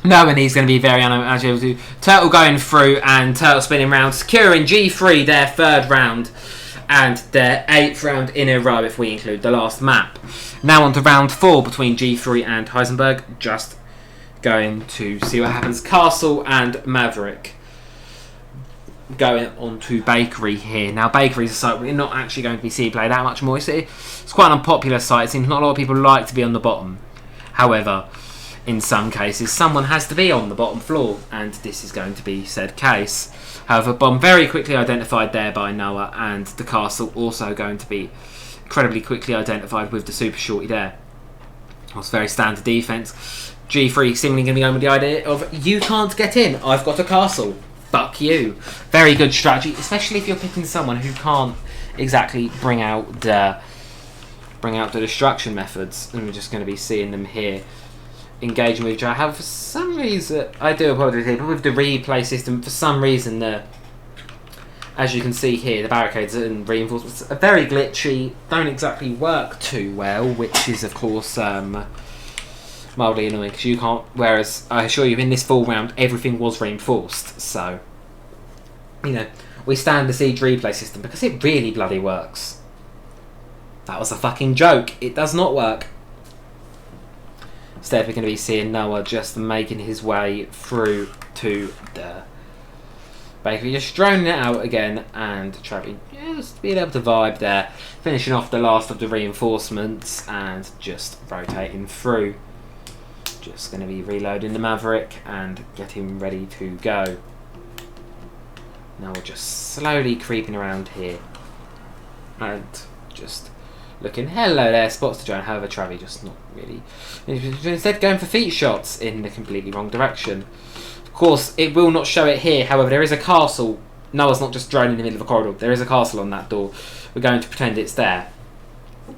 knowing he's going to be very unable to. Turtle going through and Turtle spinning round, securing G3 their third round and their 8th round in a row if we include the last map. Now on to round 4 between G3 and Heisenberg. Just going to see what happens. Castle and Maverick going on to Bakery here. Now Bakery's a site we're not actually going to be seeing play that much more. It's quite an unpopular site. It seems not a lot of people like to be on the bottom. However, in some cases someone has to be on the bottom floor, and this is going to be said case. However, bomb very quickly identified there by Noah, and the castle also going to be incredibly quickly identified with the super shorty there. That's very standard defense. G3 seemingly going to be going with the idea of, you can't get in, I've got a castle, fuck you. Very good strategy, especially if you're picking someone who can't exactly bring out the destruction methods. And we're just going to be seeing them here engaging with each other. However, for some reason, I do apologise here, but with the replay system, for some reason, as you can see here, the barricades and reinforcements are very glitchy, don't exactly work too well, which is, of course, mildly annoying, because you can't, whereas, I assure you, in this full round, everything was reinforced, so, you know, we stand the siege replay system, because it really bloody works. That was a fucking joke. It does not work. Instead, we're going to be seeing Noah just making his way through to the Bakery, just droning it out again, and Travi just being able to vibe there, finishing off the last of the reinforcements and just rotating through. Just going to be reloading the Maverick and getting ready to go. Now we're just slowly creeping around here and just looking. Hello there, spots to join. However, Travi just not really. Instead, going for feet shots in the completely wrong direction. Of course, it will not show it here. However, there is a castle Noah's not just droning in the middle of a corridor. There is a castle on that door. We're going to pretend it's there.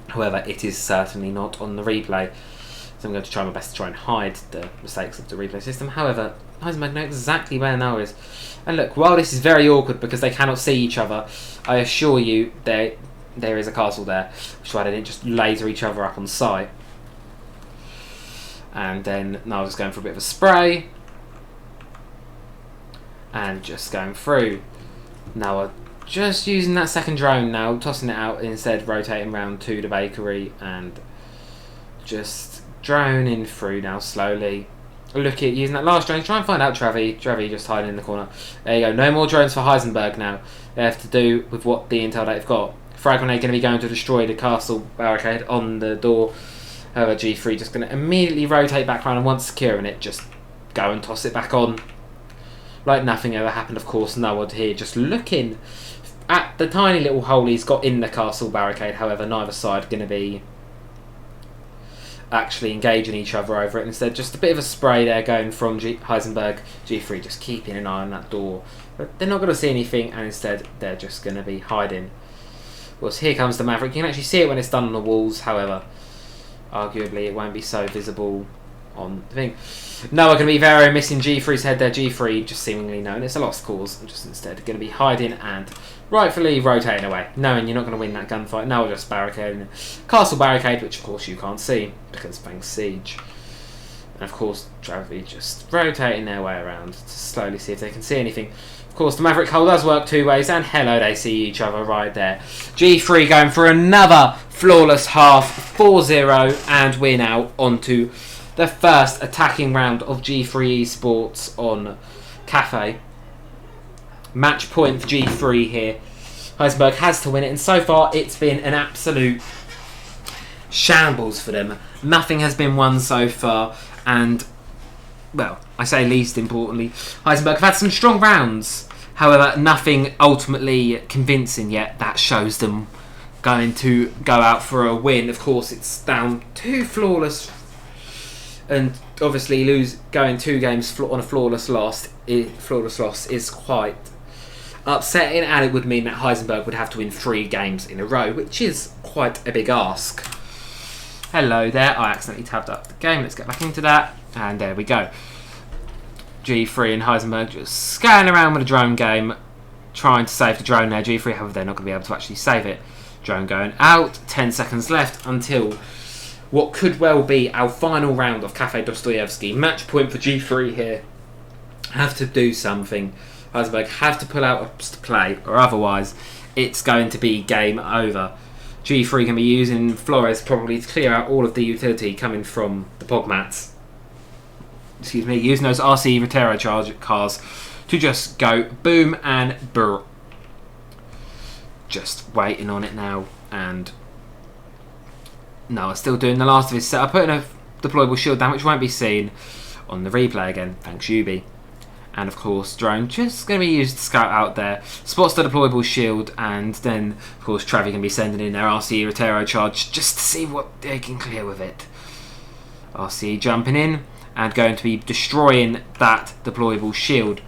However, it is certainly not on the replay. So I'm going to try my best to try and hide the mistakes of the replay system. However, Heisenberg knows exactly where Noah is. And look, while this is very awkward because they cannot see each other, I assure you there is a castle there. Which is why they didn't just laser each other up on sight. And then Noah's going for a bit of a spray. And just going through. Noah just using that second drone now, tossing it out, instead rotating round to the bakery and just droning through now slowly. Look at using that last drone, try and find out Travi just hiding in the corner. There you go, no more drones for Heisenberg now. They have to do with what the intel they've got. Frag grenade going to be going to destroy the castle barricade on the door. However, G3 just going to immediately rotate back around, and once securing it, just go and toss it back on. Like nothing ever happened, of course. Noah here just looking at the tiny little hole he's got in the castle barricade. However, neither side going to be actually engaging each other over it. Instead, just a bit of a spray there going from Heisenberg. G3 just keeping an eye on that door. But they're not going to see anything, and instead they're just going to be hiding. Of course, here comes the Maverick. You can actually see it when it's done on the walls. However, arguably it won't be so visible on the thing. Noah going to be very missing G3's head there. G3 just seemingly known it's a lost cause, and just instead going to be hiding and rightfully rotating away, knowing you're not going to win that gunfight. Noah just barricading it. Castle barricade, which of course you can't see because thanks siege. And of course Travi just rotating their way around to slowly see if they can see anything. Of course the Maverick hull does work two ways, and hello, they see each other right there. G3 going for another flawless half, 4-0, and we're now onto the first attacking round of G3 Esports on Cafe. Match point for G3 here. Heisenberg has to win it, and so far it's been an absolute shambles for them. Nothing has been won so far, and, well, I say least importantly, Heisenberg have had some strong rounds. However, nothing ultimately convincing yet that shows them going to go out for a win. Of course, it's down to flawless. And obviously, going 2 games on a flawless loss is quite upsetting, and it would mean that Heisenberg would have to win 3 games in a row, which is quite a big ask. Hello there, I accidentally tabbed up the game. Let's get back into that, and there we go. G3 and Heisenberg just scanning around with a drone game, trying to save the drone there. G3, however, they're not going to be able to actually save it. Drone going out, 10 seconds left until what could well be our final round of Cafe Dostoyevsky. Match point for G3 here. Have to do something. Heisenberg have to pull out a play, or otherwise it's going to be game over. G3 can be using Flores probably to clear out all of the utility coming from the Pogmats. Excuse me, using those RC Rotero charge cars to just go boom and brr. Just waiting on it now, and Noah still doing the last of his setup, putting a deployable shield down, which won't be seen on the replay again, thanks Yubi. And of course, drone just going to be used to scout out there, spots the deployable shield, and then of course Travi can be sending in their RC Rotero charge just to see what they can clear with it. RC jumping in and going to be destroying that deployable shield.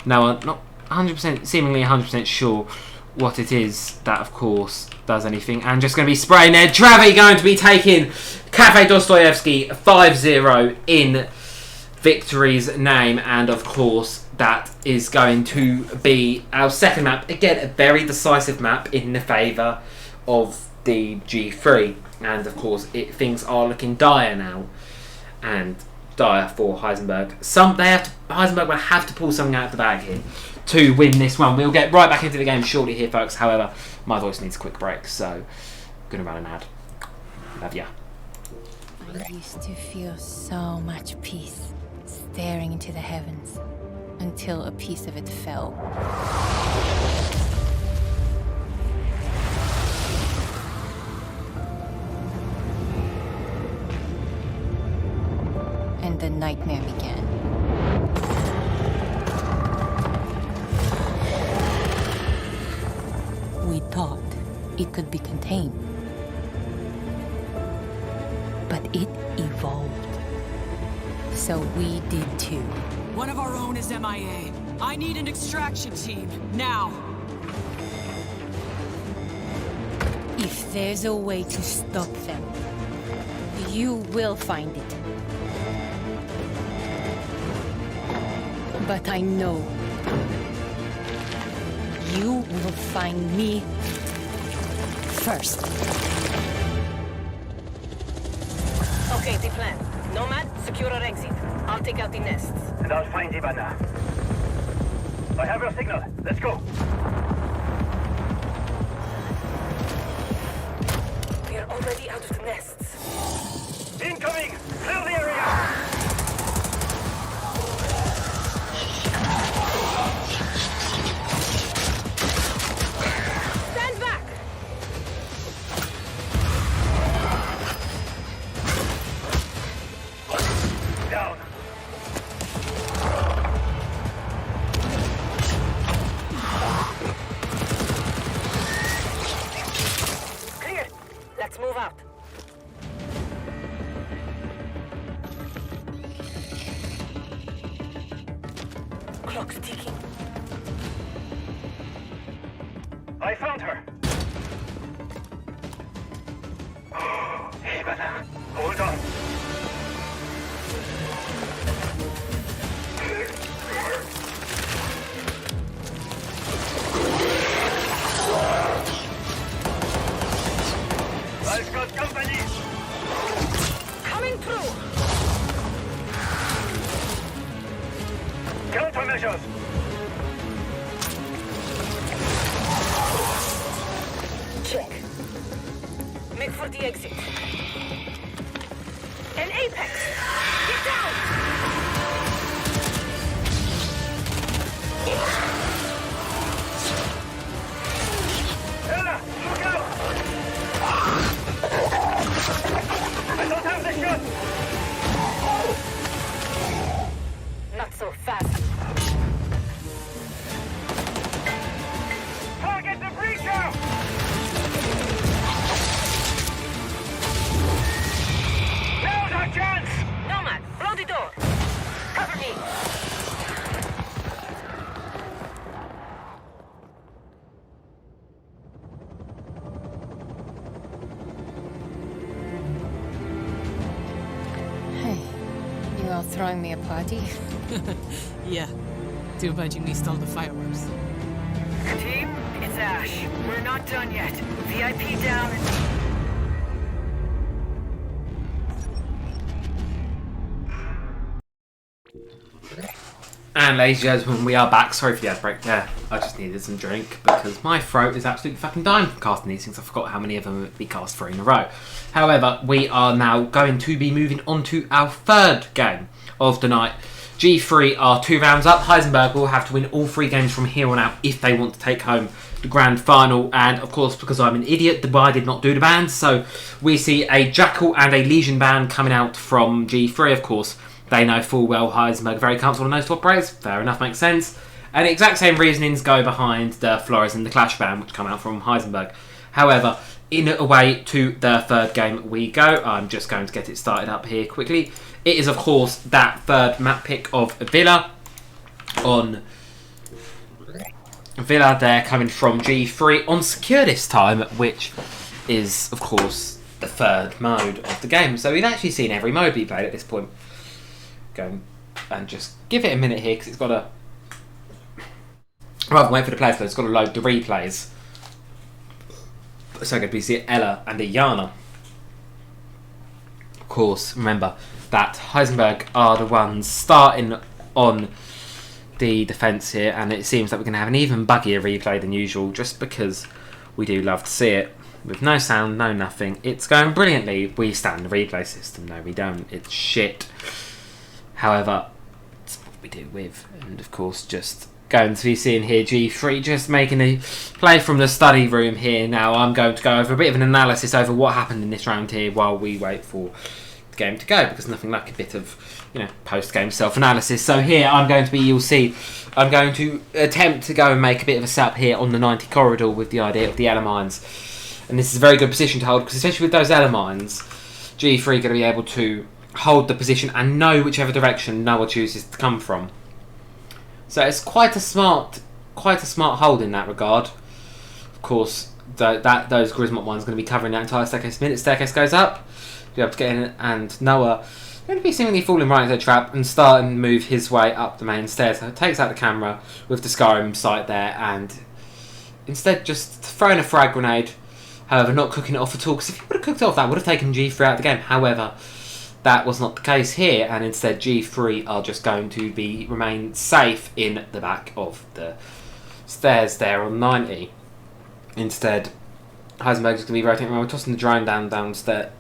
Now, not 100%, seemingly 100% sure what it is that, of course, does anything. And just going to be spraying there. Travi going to be taking Cafe Dostoyevsky 5-0 in victory's name. And, of course, that is going to be our second map. Again, a very decisive map in the favour of the G3. And, of course, things are looking dire now. And dire for Heisenberg. Heisenberg will have to pull something out of the bag here to win this one. We'll get right back into the game shortly here, folks. However, my voice needs a quick break, so I'm going to run an ad. Love ya. I used to feel so much peace staring into the heavens until a piece of it fell. And the nightmare began. We thought it could be contained, but it evolved. So we did too. One of our own is MIA. I need an extraction team, now. If there's a way to stop them, you will find it. But I know you will find me first. Okay, the plan. Nomad, secure our exit. I'll take out the nests. And I'll find Ivana. I have your signal. Let's go. We're already out of the nests. Incoming! Clear the area! Stand back! Down. Clear! Let's move out. Clock's ticking. I found her. Ivana, hold on. I've got company. Coming through! Countermeasures. Check. Make for the exit. An apex! Get down! Ella, look out! I don't have the shot. Not so fast. Target the breacher! Now's our chance! Nomad, blow the door! Cover me! Hey, you all throwing me a party? Yeah. Too bad you missed all the fireworks. Team, it's Ash. We're not done yet. VIP down and... And ladies and gentlemen, we are back. Sorry for the ad break there. I just needed some drink because my throat is absolutely fucking dying from casting these things. I forgot how many of them would be cast 3 in a row. However, we are now going to be moving on to our third game of the night. G3 are 2 rounds up. Heisenberg will have to win all 3 games from here on out if they want to take home the grand final. And of course, because I'm an idiot, Dubai did not do the bans. So we see a Jackal and a Legion ban coming out from G3, of course. They know full well Heisenberg very comfortable on those 2 operators. Fair enough, makes sense. And the exact same reasonings go behind the Flores and the Clash ban, which come out from Heisenberg. However, in a way to the third game we go. I'm just going to get it started up here quickly. It is, of course, that third map pick of Villa on Villa there, coming from G3 on secure this time, which is, of course, the third mode of the game. So we've actually seen every mode be played at this point. Go and just give it a minute here because it's got to, rather than wait for the players, it's got to load the replays. So good, we see Ella and Iana. Of course, remember that Heisenberg are the ones starting on the defence here, and it seems that we're going to have an even buggier replay than usual, just because we do love to see it. With no sound, no nothing. It's going brilliantly. We stand the replay system. No, we don't. It's shit. However, it's what we do with. And of course, just going to be seeing here G3 just making a play from the study room here. Now I'm going to go over a bit of an analysis over what happened in this round here while we wait for the game to go, because nothing like a bit of, you know, post-game self-analysis. So here I'm going to be, you'll see, I'm going to attempt to go and make a bit of a setup here on the 90 corridor with the idea of the Ella mines. And this is a very good position to hold, because especially with those Ella mines, G3 are going to be able to hold the position and know whichever direction Noah chooses to come from. So it's quite a smart hold in that regard. Of course, those Grismont ones are going to be covering that entire staircase. The minute staircase goes up, you'll be able to get in, and Noah going to be seemingly falling right into the trap and starting to move his way up the main stairs. So it takes out the camera with the Skyrim sight there, and instead just throwing a frag grenade. However, not cooking it off at all, because if he would have cooked it off, that would have taken G3 out of the game. However, that was not the case here, and instead G3 are just going to remain safe in the back of the stairs there on 90. Instead, Heisenberg is going to be rotating around, tossing the drone downstairs,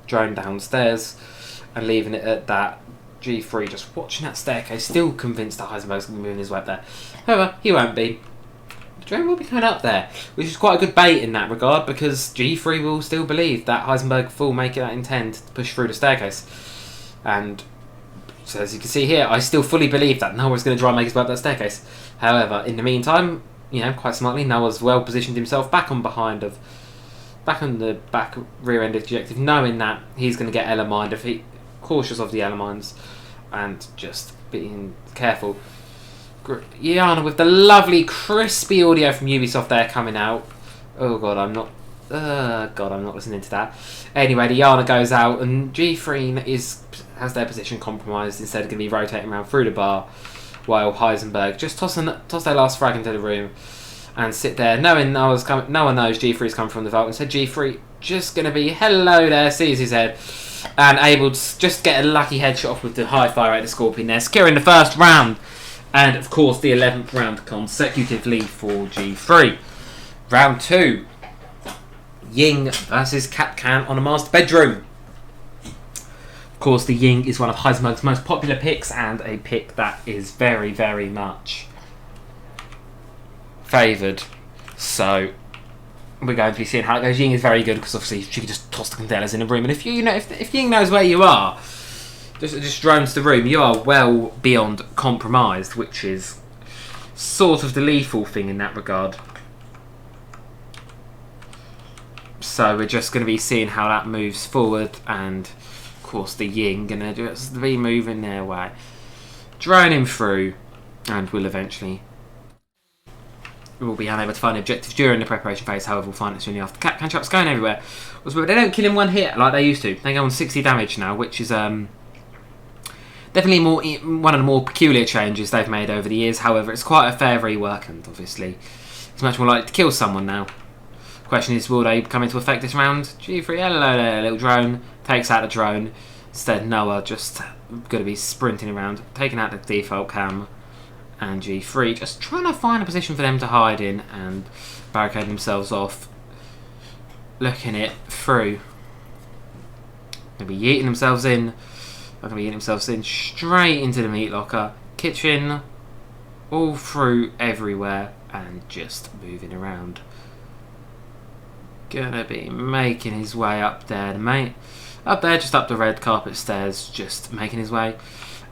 and leaving it at that. G3 just watching that staircase, still convinced that Heisenberg's going to be moving his way up there. However, he won't be. The drone will be coming up there, which is quite a good bait in that regard, because G3 will still believe that Heisenberg will make that intent to push through the staircase. And so as you can see here, I still fully believe that Noah's going to try and make his way up that staircase. However, in the meantime, quite smartly, Noah's well positioned himself back on the back rear end of the objective, knowing that he's going to get Ella mined, cautious of the Ella mines, and just being careful. Yana with the lovely crispy audio from Ubisoft there coming out. Oh god, I'm not listening to that. Anyway, the Yana goes out, and G3 has their position compromised. Instead of going to be rotating around through the bar, while Heisenberg just toss their last frag into the room and sit there, knowing Noah knows G3's coming from the vault. Instead, G3 just going to be hello there, sees his head, and able to just get a lucky headshot off with the high fire rate of the Scorpion there, securing the first round, and of course the 11th round consecutively for G3. Round 2. Ying versus Kapkan on a master bedroom. Of course, the Ying is one of Heisenberg's most popular picks, and a pick that is very, very much favoured. So we're going to be seeing how it goes. Ying is very good because obviously she can just toss the containers in a room, and if Ying knows where you are, just drones the room, you are well beyond compromised, which is sort of the lethal thing in that regard. So we're just going to be seeing how that moves forward, and of course the Ying going to just be moving their way, droning through, and will eventually be unable to find the objective during the preparation phase. However, we'll find it soon after. Catch-up's going everywhere. They don't kill in one hit like they used to. They go on 60 damage now, which is definitely one of the more peculiar changes they've made over the years. However, it's quite a fair rework, and obviously it's much more likely to kill someone now. Question is, will they come into effect this round? G3, hello there, little drone. Takes out the drone. Instead, Noah just going to be sprinting around, taking out the default cam. And G3 just trying to find a position for them to hide in and barricade themselves off. Looking it through. They'll be yeeting themselves in. They're going to be yeeting themselves in straight into the meat locker. Kitchen. All through everywhere. And just moving around. Gonna be making his way up there, up there, just up the red carpet stairs, just making his way,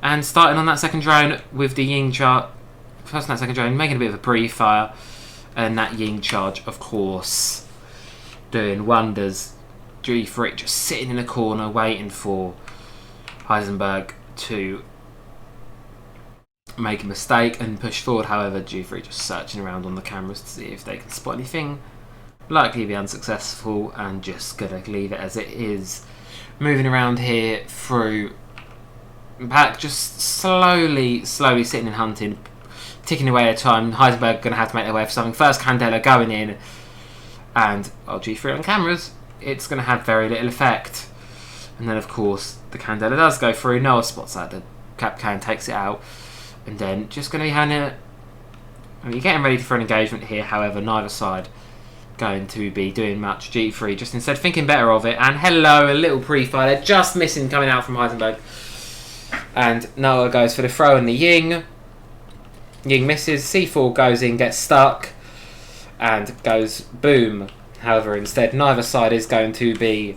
and starting on that second drone with the Ying charge. First on that second drone, making a bit of a pre-fire, and that Ying charge, of course, doing wonders. G3 just sitting in a corner, waiting for Heisenberg to make a mistake and push forward. However, G3 just searching around on the cameras to see if they can spot anything. Likely be unsuccessful, and just gonna leave it as it is. Moving around here through back, just slowly sitting and hunting, ticking away at a time. Heisenberg gonna have to make their way for something. First Candela going in, and G3 on cameras, it's gonna have very little effect. And then of course the Candela does go through. Noah spots that, the Kapkan takes it out, and then just gonna be having it. You're getting ready for an engagement here. However, neither side going to be doing much. G3 just instead thinking better of it, and hello, a little pre-fire, just missing coming out from Heisenberg, and Noah goes for the throw and the Ying misses. C4 goes in, gets stuck, and goes boom. However, instead neither side is going to be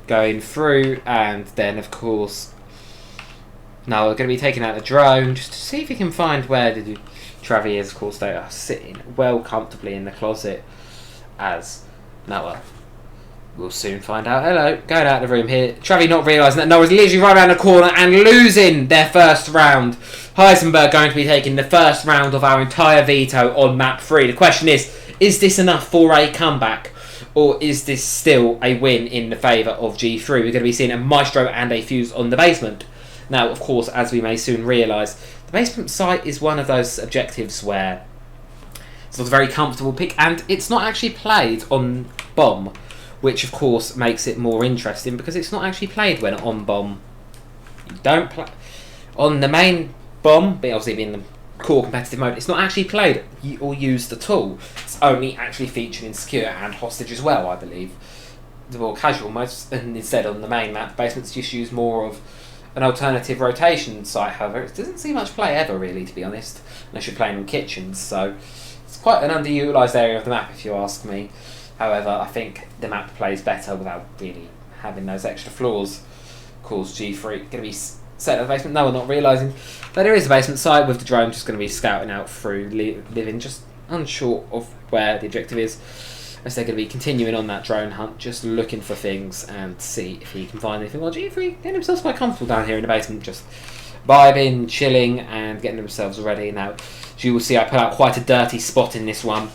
going through, and then of course Noah going to be taking out the drone just to see if he can find where the Travi is. Of course, they are sitting well comfortably in the closet, as Noah We'll soon find out. Hello, going out of the room here. Travi not realising that Noah's literally right around the corner and losing their first round. Heisenberg going to be taking the first round of our entire veto on map 3. The question is this enough for a comeback? Or is this still a win in the favour of G3? We're going to be seeing a Maestro and a Fuse on the basement. Now, of course, as we may soon realise, the basement site is one of those objectives where it's not a very comfortable pick, and it's not actually played on bomb, which of course makes it more interesting because it's not actually played when on bomb. You don't play on the main bomb, but obviously being the core competitive mode, it's not actually played or used at all. It's only actually featured in secure and hostage as well, I believe. The more casual modes, and instead on the main map, basement's just used more of an alternative rotation site. However, it doesn't see much play ever, really, to be honest, unless you're playing in kitchens. So it's quite an underutilised area of the map, if you ask me. However, I think the map plays better without really having those extra flaws. Of course, G3 going to be set at the basement. No, we're not realising that there is a basement site with the drone just going to be scouting out through, living just unsure of where the objective is, as they're going to be continuing on that drone hunt, just looking for things and see if he can find anything. Well, G3 getting themselves quite comfortable down here in the basement, just vibing, chilling, and getting themselves ready. Now, as you will see, I put out quite a dirty spot in this one.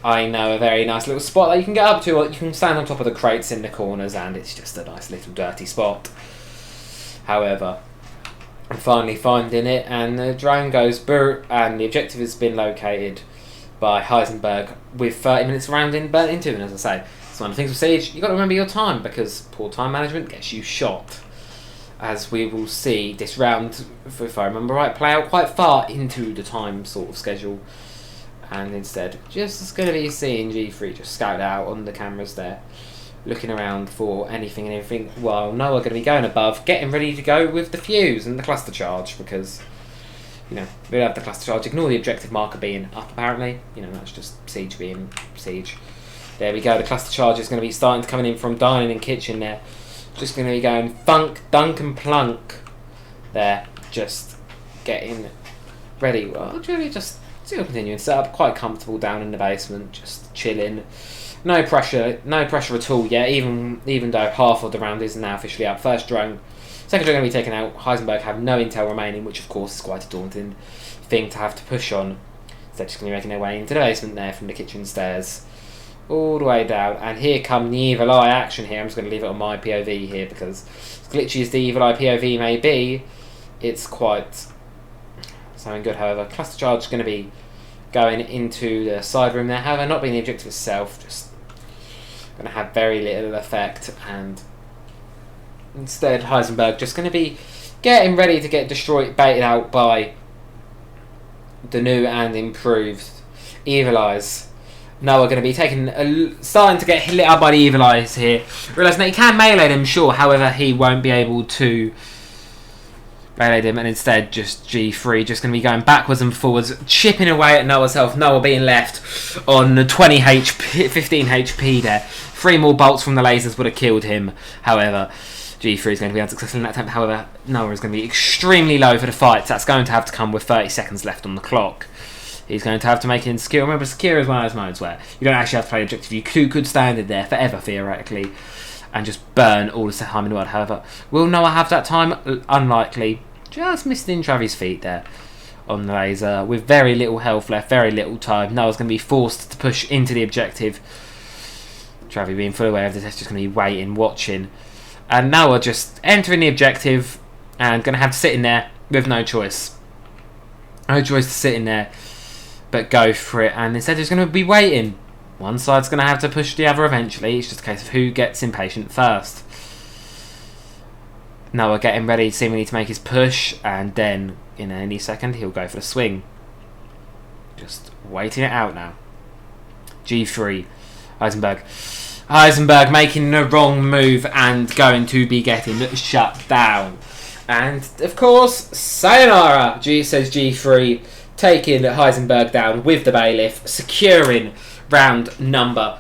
I know a very nice little spot that you can get up to. You can stand on top of the crates in the corners, and it's just a nice little dirty spot. However, I'm finally finding it, and the drone goes brr, and the objective has been located by Heisenberg with 30 minutes rounding burnt into. And as I say, it's one of the things with Siege, you've got to remember your time, because poor time management gets you shot. As we will see, this round, if I remember right, play out quite far into the time sort of schedule. And instead, just going to be seeing G3 just scout out on the cameras there, looking around for anything and everything. Well, Noah going to be going above, getting ready to go with the fuse and the cluster charge, because, you know, we don't have the cluster charge. Ignore the objective marker being up, apparently. You know, that's just Siege being Siege. There we go. The cluster charge is going to be starting to coming in from dining and kitchen there. Just going to be going funk, dunk and plunk there. Just getting ready. Well, really just still continuing set up, quite comfortable down in the basement, just chilling. No pressure at all yet, even though half of the round is now officially up. First drone, second drone going to be taken out. Heisenberg have no intel remaining, which of course is quite a daunting thing to have to push on. So they're just going to be making their way into the basement there from the kitchen stairs, all the way down. And here come the evil eye action here. I'm just going to leave it on my POV here, because as glitchy as the evil eye POV may be, it's quite something good. However, cluster charge is going to be going into the side room there. However, not being the objective itself, just going to have very little effect. And instead, Heisenberg just going to be getting ready to get destroyed, baited out by the new and improved Evil Eyes. Now we're going to be starting to get lit up by the Evil Eyes here. Realising that he can melee them, sure. However, he won't be able to melee them, and instead just G3 just going to be going backwards and forwards, chipping away at Noah's health. Noah being left on 20 HP, 15 HP there. 3 more bolts from the lasers would have killed him. However, G3 is going to be unsuccessful in that attempt. However, Noah is going to be extremely low for the fight. That's going to have to come with 30 seconds left on the clock. He's going to have to make it in secure. Remember, secure is one of those modes where you don't actually have to play objective. You could stand in there forever, theoretically, and just burn all the time in the world. However, will Noah have that time? Unlikely. Just missed in Travi's feet there on the laser with very little health left, very little time. Noah's going to be forced to push into the objective. Travi being fully aware of this, just going to be waiting, watching. And Noah just entering the objective and going to have to sit in there with no choice. No choice to sit in there but go for it. And instead he's going to be waiting. One side's going to have to push the other eventually. It's just a case of who gets impatient first. Noah getting ready seemingly to make his push, and then in any second he'll go for the swing. Just waiting it out now. G3, Heisenberg making the wrong move and going to be getting shut down. And of course, sayonara, says G3, taking Heisenberg down with the bailiff, securing round number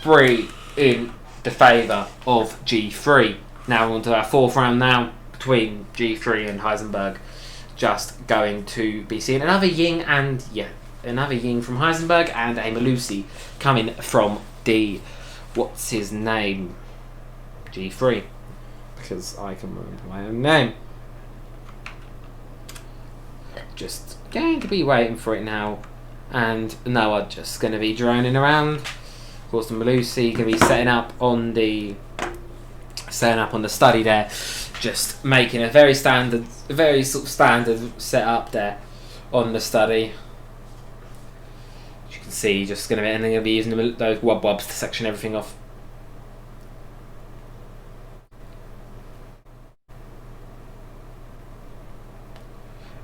3 in the favour of G3. Now we're on to our 4th round now between G3 and Heisenberg. Just going to be seeing another Ying from Heisenberg and a Malusi coming from D. What's his name? G3, because I can remember my own name. Just going to be waiting for it now, and Noah just going to be droning around. Of course, the Malusi going to be setting up on the study there, just making a very sort of standard setup there on the study. As you can see, just going to be, and they're going to be using those wobs to section everything off.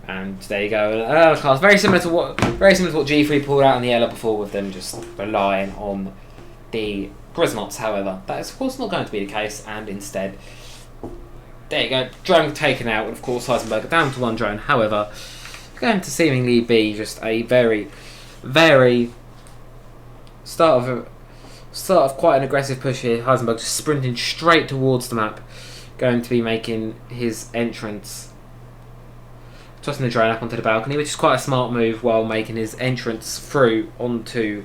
And there you go. Class very similar to what G3 pulled out on the Ella before, with them just relying on the Grisnots. However, that is of course not going to be the case, and instead, there you go, drone taken out, and of course Heisenberg down to one drone. However, going to seemingly be just a very, very start of quite an aggressive push here. Heisenberg just sprinting straight towards the map, going to be making his entrance. Tossing the drone up onto the balcony, which is quite a smart move, while making his entrance through onto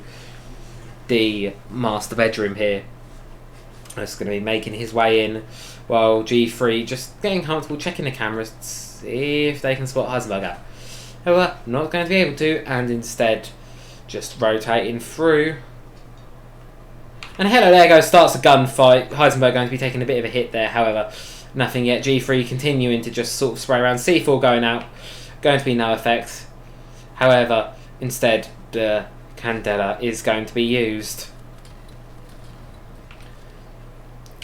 the master bedroom here. That's going to be making his way in, while G3 just getting comfortable, checking the cameras to see if they can spot Heisenberg out. However, not going to be able to, and instead just rotating through. And hello, there goes, starts a gunfight. Heisenberg going to be taking a bit of a hit there, however, nothing yet. G3 continuing to just sort of spray around. C4 going out, going to be no effect. However, instead the Candela is going to be used.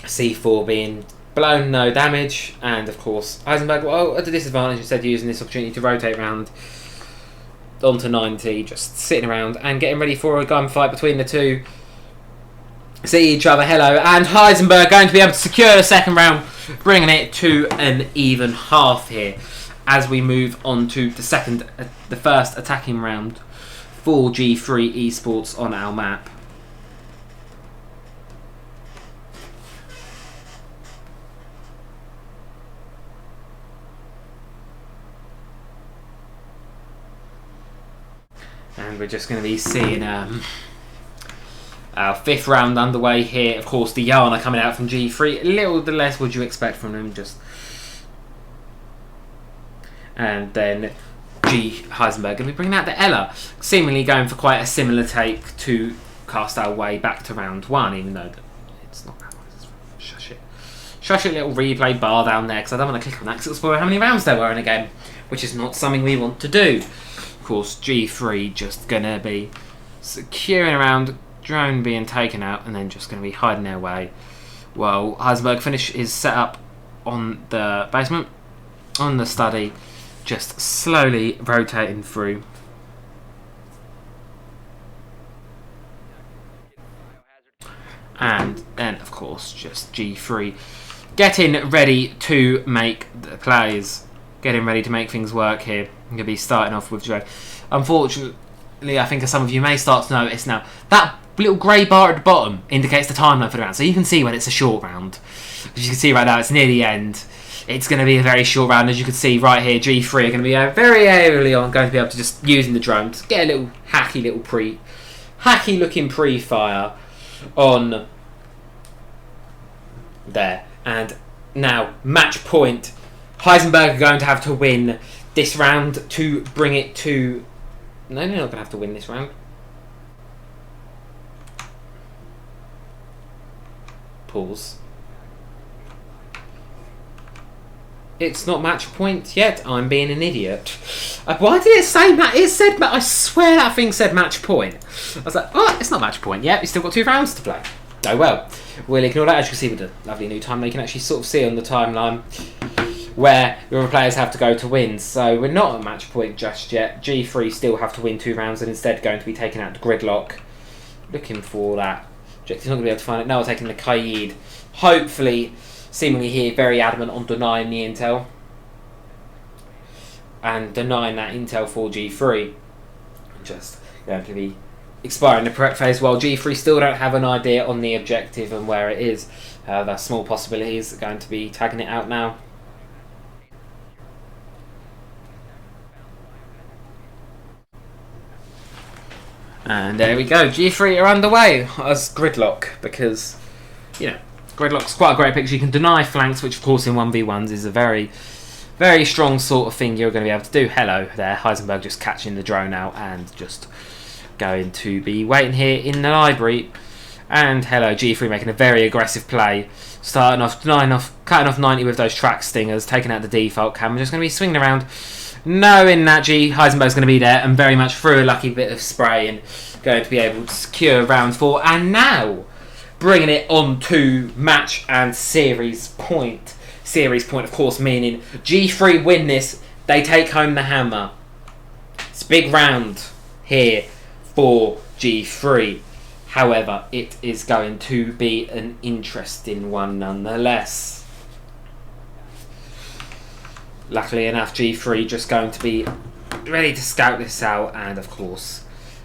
C4 being blown, no damage, and of course Heisenberg, well, at a disadvantage, instead using this opportunity to rotate round onto 90, just sitting around and getting ready for a gunfight between the two. See each other, hello, and Heisenberg going to be able to secure the second round, bringing it to an even half here as we move on to the first attacking round for G3 Esports on our map. And we're just going to be seeing our fifth round underway here. Of course, the Yana coming out from G3. A little less would you expect from them, just. And then Heisenberg going to be bringing out the Ella, seemingly going for quite a similar take to cast our way back to round one, even though it's not that one. Shush it. Shush it, little replay bar down there, because I don't want to click on that because it'll spoil how many rounds there were in a game, which is not something we want to do. Of course, G3 just going to be securing around, drone being taken out, and then just going to be hiding their way while Heisenberg finish his setup on the basement, on the study, just slowly rotating through. And then, of course, just G3 getting ready to make the plays, getting ready to make things work here. I'm going to be starting off with drone. Unfortunately, I think as some of you may start to notice now, that little grey bar at the bottom indicates the timeline for the round. So you can see when it's a short round. As you can see right now, it's near the end. It's going to be a very short round. As you can see right here, G3 are going to be very early on going to be able to just using the drone to get a little hacky looking pre-fire on there. And now, match point. Heisenberg are going to have to win this round to bring it to... No, they're not going to have to win this round. Pause. It's not match point yet. I'm being an idiot. Why did it say match? It said match. I swear that thing said match point. I was like, oh, it's not match point yet. We've still got 2 rounds to play. Oh well. We'll ignore that. As you can see with the lovely new time, you can actually sort of see on the timeline where your players have to go to win. So we're not at match point just yet. G3 still have to win 2 rounds and instead going to be taking out the gridlock. Looking for that. He's not going to be able to find it. Now we're taking the Kaid. Hopefully, seemingly here, very adamant on denying the intel. And denying that intel for G3. Just going to be expiring the prep phase while G3 still don't have an idea on the objective and where it is. The small possibilities are going to be tagging it out now. And there we go, G3 are underway as gridlock because, you know, Gridlock's quite a great picture. You can deny flanks, which of course in 1v1s is a very, very strong sort of thing you're going to be able to do. Hello there, Heisenberg just catching the drone out and just going to be waiting here in the library. And hello, G3 making a very aggressive play. Starting off, denying off, cutting off 90 with those track stingers, taking out the default cam. Just going to be swinging around, knowing that Heisenberg's going to be there and very much through a lucky bit of spray and going to be able to secure round 4. And now, bringing it on to match and series point. Series point, of course, meaning G3 win this, they take home the hammer. It's a big round here for G3. However, it is going to be an interesting one nonetheless. Luckily enough, G3 just going to be ready to scout this out and, of course,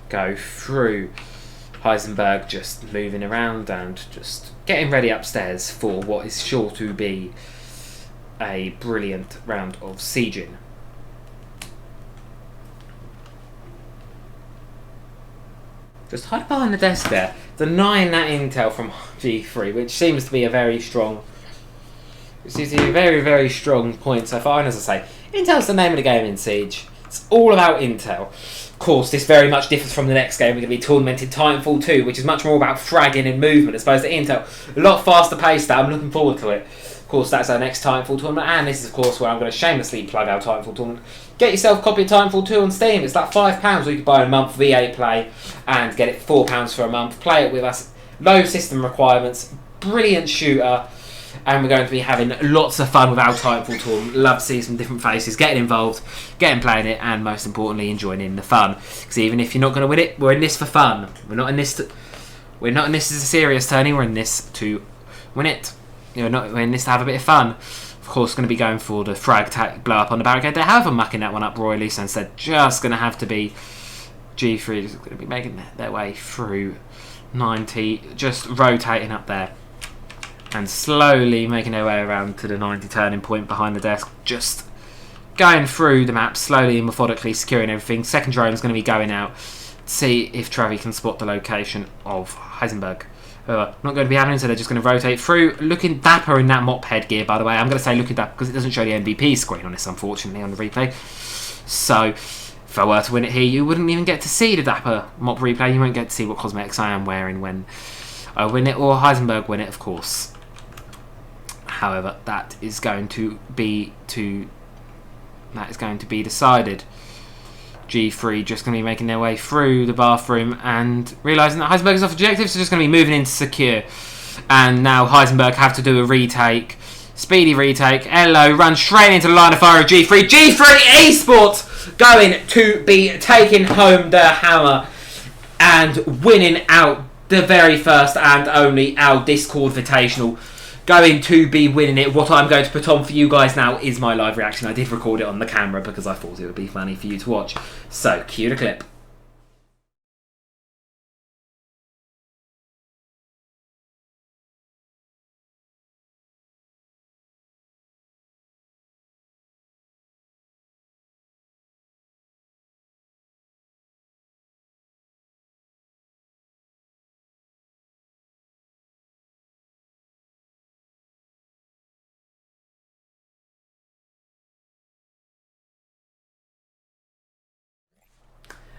go through. Heisenberg just moving around and just getting ready upstairs for what is sure to be a brilliant round of sieging. Just hide behind the desk there, denying that intel from G3, which seems to be a very strong... It seems to be a very, very strong point so far. And as I say, intel's the name of the game in Siege. It's all about intel. Of course, this very much differs from the next game. We're going to be Tormented Titanfall 2, which is much more about fragging and movement as opposed to intel. A lot faster paced. I'm looking forward to it. Of course, that's our next Titanfall tournament, and this is, of course, where I'm going to shamelessly plug our Titanfall tournament. Get yourself a copy of Titanfall 2 on Steam. It's like £5, or you can buy a month VA Play and get it for £4 for a month. Play it with us. Low system requirements. Brilliant shooter. And we're going to be having lots of fun with our Titanfall tournament. Love to see some different faces, getting involved, getting playing it, and most importantly, enjoying the fun. Because even if you're not going to win it, we're in this for fun. We're not in this as a serious tourney. We're in this to win it. We're in this to have a bit of fun. Of course, going to be going for the frag attack, blow up on the barricade. They have mucking that one up royally, so instead, just going to have to be G3 is going to be making their way through 90, just rotating up there. And slowly making their way around to the 90 turning point behind the desk. Just going through the map slowly and methodically, securing everything. Second drone is going to be going out to see if Travi can spot the location of Heisenberg. Not going to be happening, so they're just going to rotate through. Looking dapper in that mop headgear, by the way. I'm going to say looking dapper because it doesn't show the MVP screen on this, unfortunately, on the replay. So, if I were to win it here, you wouldn't even get to see the dapper mop replay. You won't get to see what cosmetics I am wearing when I win it, or Heisenberg win it, of course. However, that is going to be decided. G3 just going to be making their way through the bathroom and realising that Heisenberg is off objective, so just going to be moving into secure. And now Heisenberg have to do a retake. Speedy retake. Hello, run straight into the line of fire of G3. G3 Esports going to be taking home the hammer and winning out the very first and only our Discord Invitational. Going to be winning it. What I'm going to put on for you guys now is my live reaction. I did record it on the camera because I thought it would be funny for you to watch. So, cue the clip.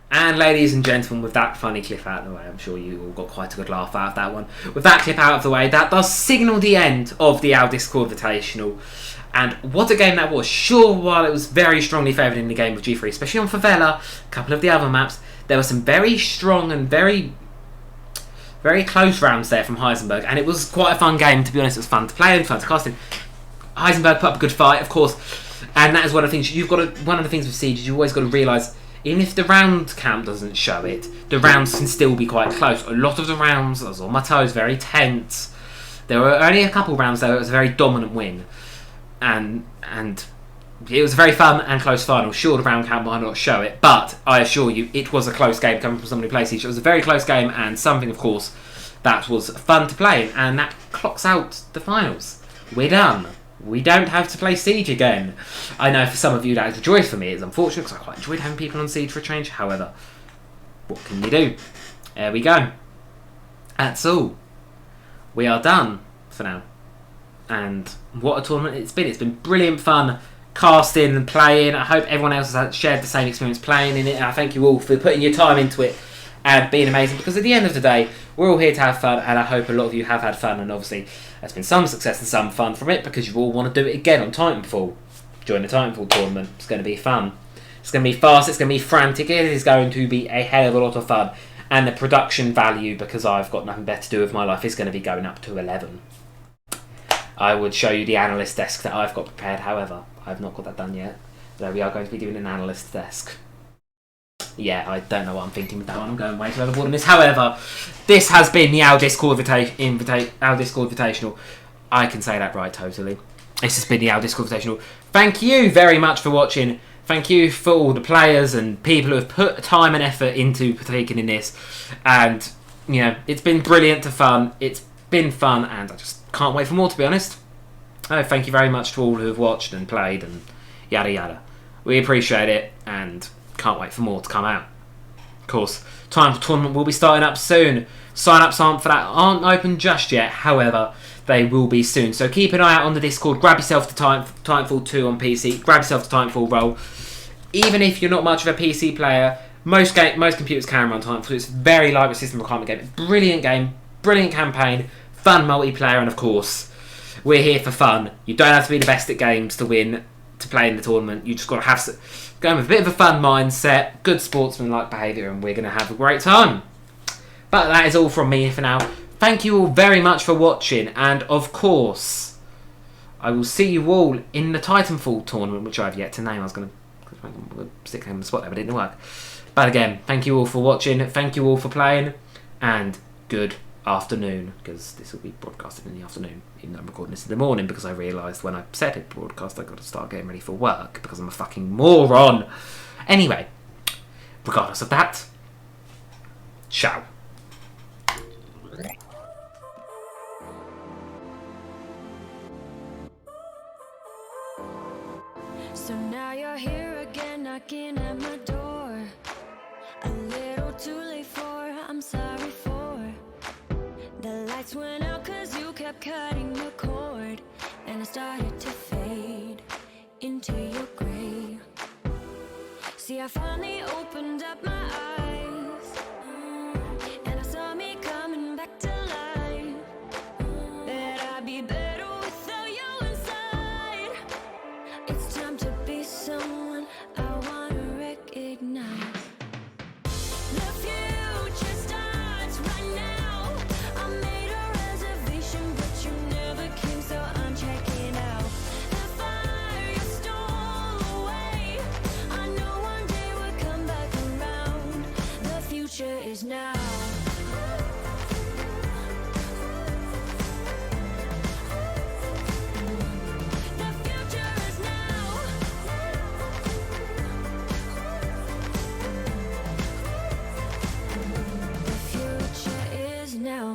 And ladies and gentlemen, with that funny clip out of the way, I'm sure you all got quite a good laugh out of that one. With that clip out of the way, that does signal the end of the Our Discord Invitational. And what a game that was. Sure, while it was very strongly favoured in the game with G3, especially on Favela, a couple of the other maps, there were some very strong and very close rounds there from Heisenberg. And it was quite a fun game, to be honest. It was fun to play and fun to cast in. Heisenberg put up a good fight, of course. And that is one of the things one of the things with Siege is you've always got to realise, even if the round count doesn't show it, the rounds can still be quite close. A lot of the rounds, I was on my toes, very tense. There were only a couple rounds though, it was a very dominant win. And it was a very fun and close final. Sure, the round count might not show it, but I assure you, it was a close game coming from somebody who plays Siege. It was a very close game and something, of course, that was fun to play. And that clocks out the finals. We're done. We don't have to play Siege again. I know for some of you that is a joy. For me it's unfortunate because I quite enjoyed having people on Siege for a change. However, what can you do? There we go. That's all. We are done. for now. And what a tournament it's been. It's been brilliant fun casting and playing. I hope everyone else has shared the same experience playing in it. And I thank you all for putting your time into it and being amazing, because at the end of the day, we're all here to have fun, and I hope a lot of you have had fun, and obviously there's been some success and some fun from it, because you all want to do it again on Titanfall. Join the Titanfall tournament. It's going to be fun. It's going to be fast, it's going to be frantic, it is going to be a hell of a lot of fun, and the production value, because I've got nothing better to do with my life, is going to be going up to 11. I would show you the analyst desk that I've got prepared, however, I've not got that done yet. So we are going to be doing an analyst desk. Yeah, I don't know what I'm thinking with that one. I'm going way too overboard on this. However, this has been the Our Discord Invitational. I can say that right, totally. This has been the Our Discord Invitational. Thank you very much for watching. Thank you for all the players and people who have put time and effort into partaking in this. And, you know, it's been brilliant to fun. It's been fun, and I just can't wait for more, to be honest. Oh, thank you very much to all who have watched and played and yada yada. We appreciate it, and can't wait for more to come out. Of course, Titanfall tournament will be starting up soon. Sign-ups for that aren't open just yet, however, they will be soon. So keep an eye out on the Discord. Grab yourself to Titanfall 2 on PC. Grab yourself to Titanfall Roll. Even if you're not much of a PC player, most computers can run Titanfall. It's a very light system requirement game, brilliant campaign, fun multiplayer, and of course, we're here for fun. You don't have to be the best at games to win, to play in the tournament. You just got to have going with a bit of a fun mindset, good sportsman-like behaviour, and we're going to have a great time. But that is all from me for now. Thank you all very much for watching, and of course, I will see you all in the Titanfall tournament, which I've yet to name. I was going to stick him on the spot there, but it didn't work. But again, thank you all for watching, thank you all for playing, and good afternoon, because this will be broadcasted in the afternoon, even though I'm recording this in the morning, because I realised when I said it broadcast, I've got to start getting ready for work, because I'm a fucking moron. Anyway, regardless of that, ciao. So now you're here again, knocking at my door. A little too late for, I'm sorry for. The lights went out cause you kept cutting the cord, and I started to fade into your grey. See, I finally opened up my eyes, and I saw me coming back to life. That I'd be better without you inside. It's time to be someone I wanna recognize. The future starts right now. I made a reservation, but you never came, so I'm checking out. The fire you stole away, I know one day we'll come back around. The future is now. The future is now. The future is now.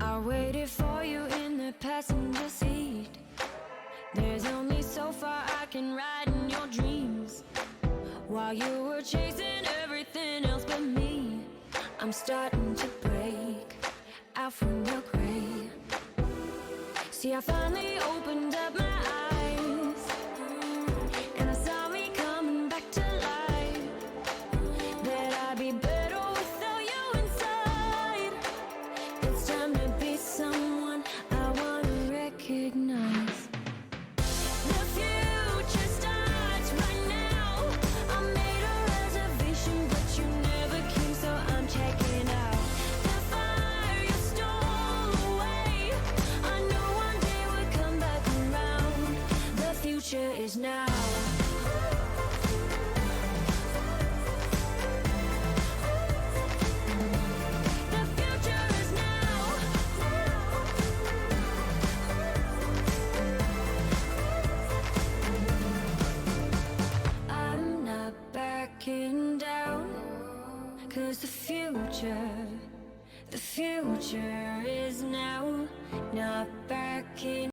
I waited for you in the passenger seat. There's only so far I can ride in your dreams. While you were chasing everything else but me, I'm starting to break out from your grave. See, I finally opened up my eyes, and I saw me coming back to life. That I'd be better without you inside. It's time to be someone I wanna recognize. The future starts right now. I made a reservation, but you never came, so I'm checking out. The fire you stole away, I know one day we'll come back around. The future is now. The future is now. I'm not backing down, 'cause the future is now. Not backing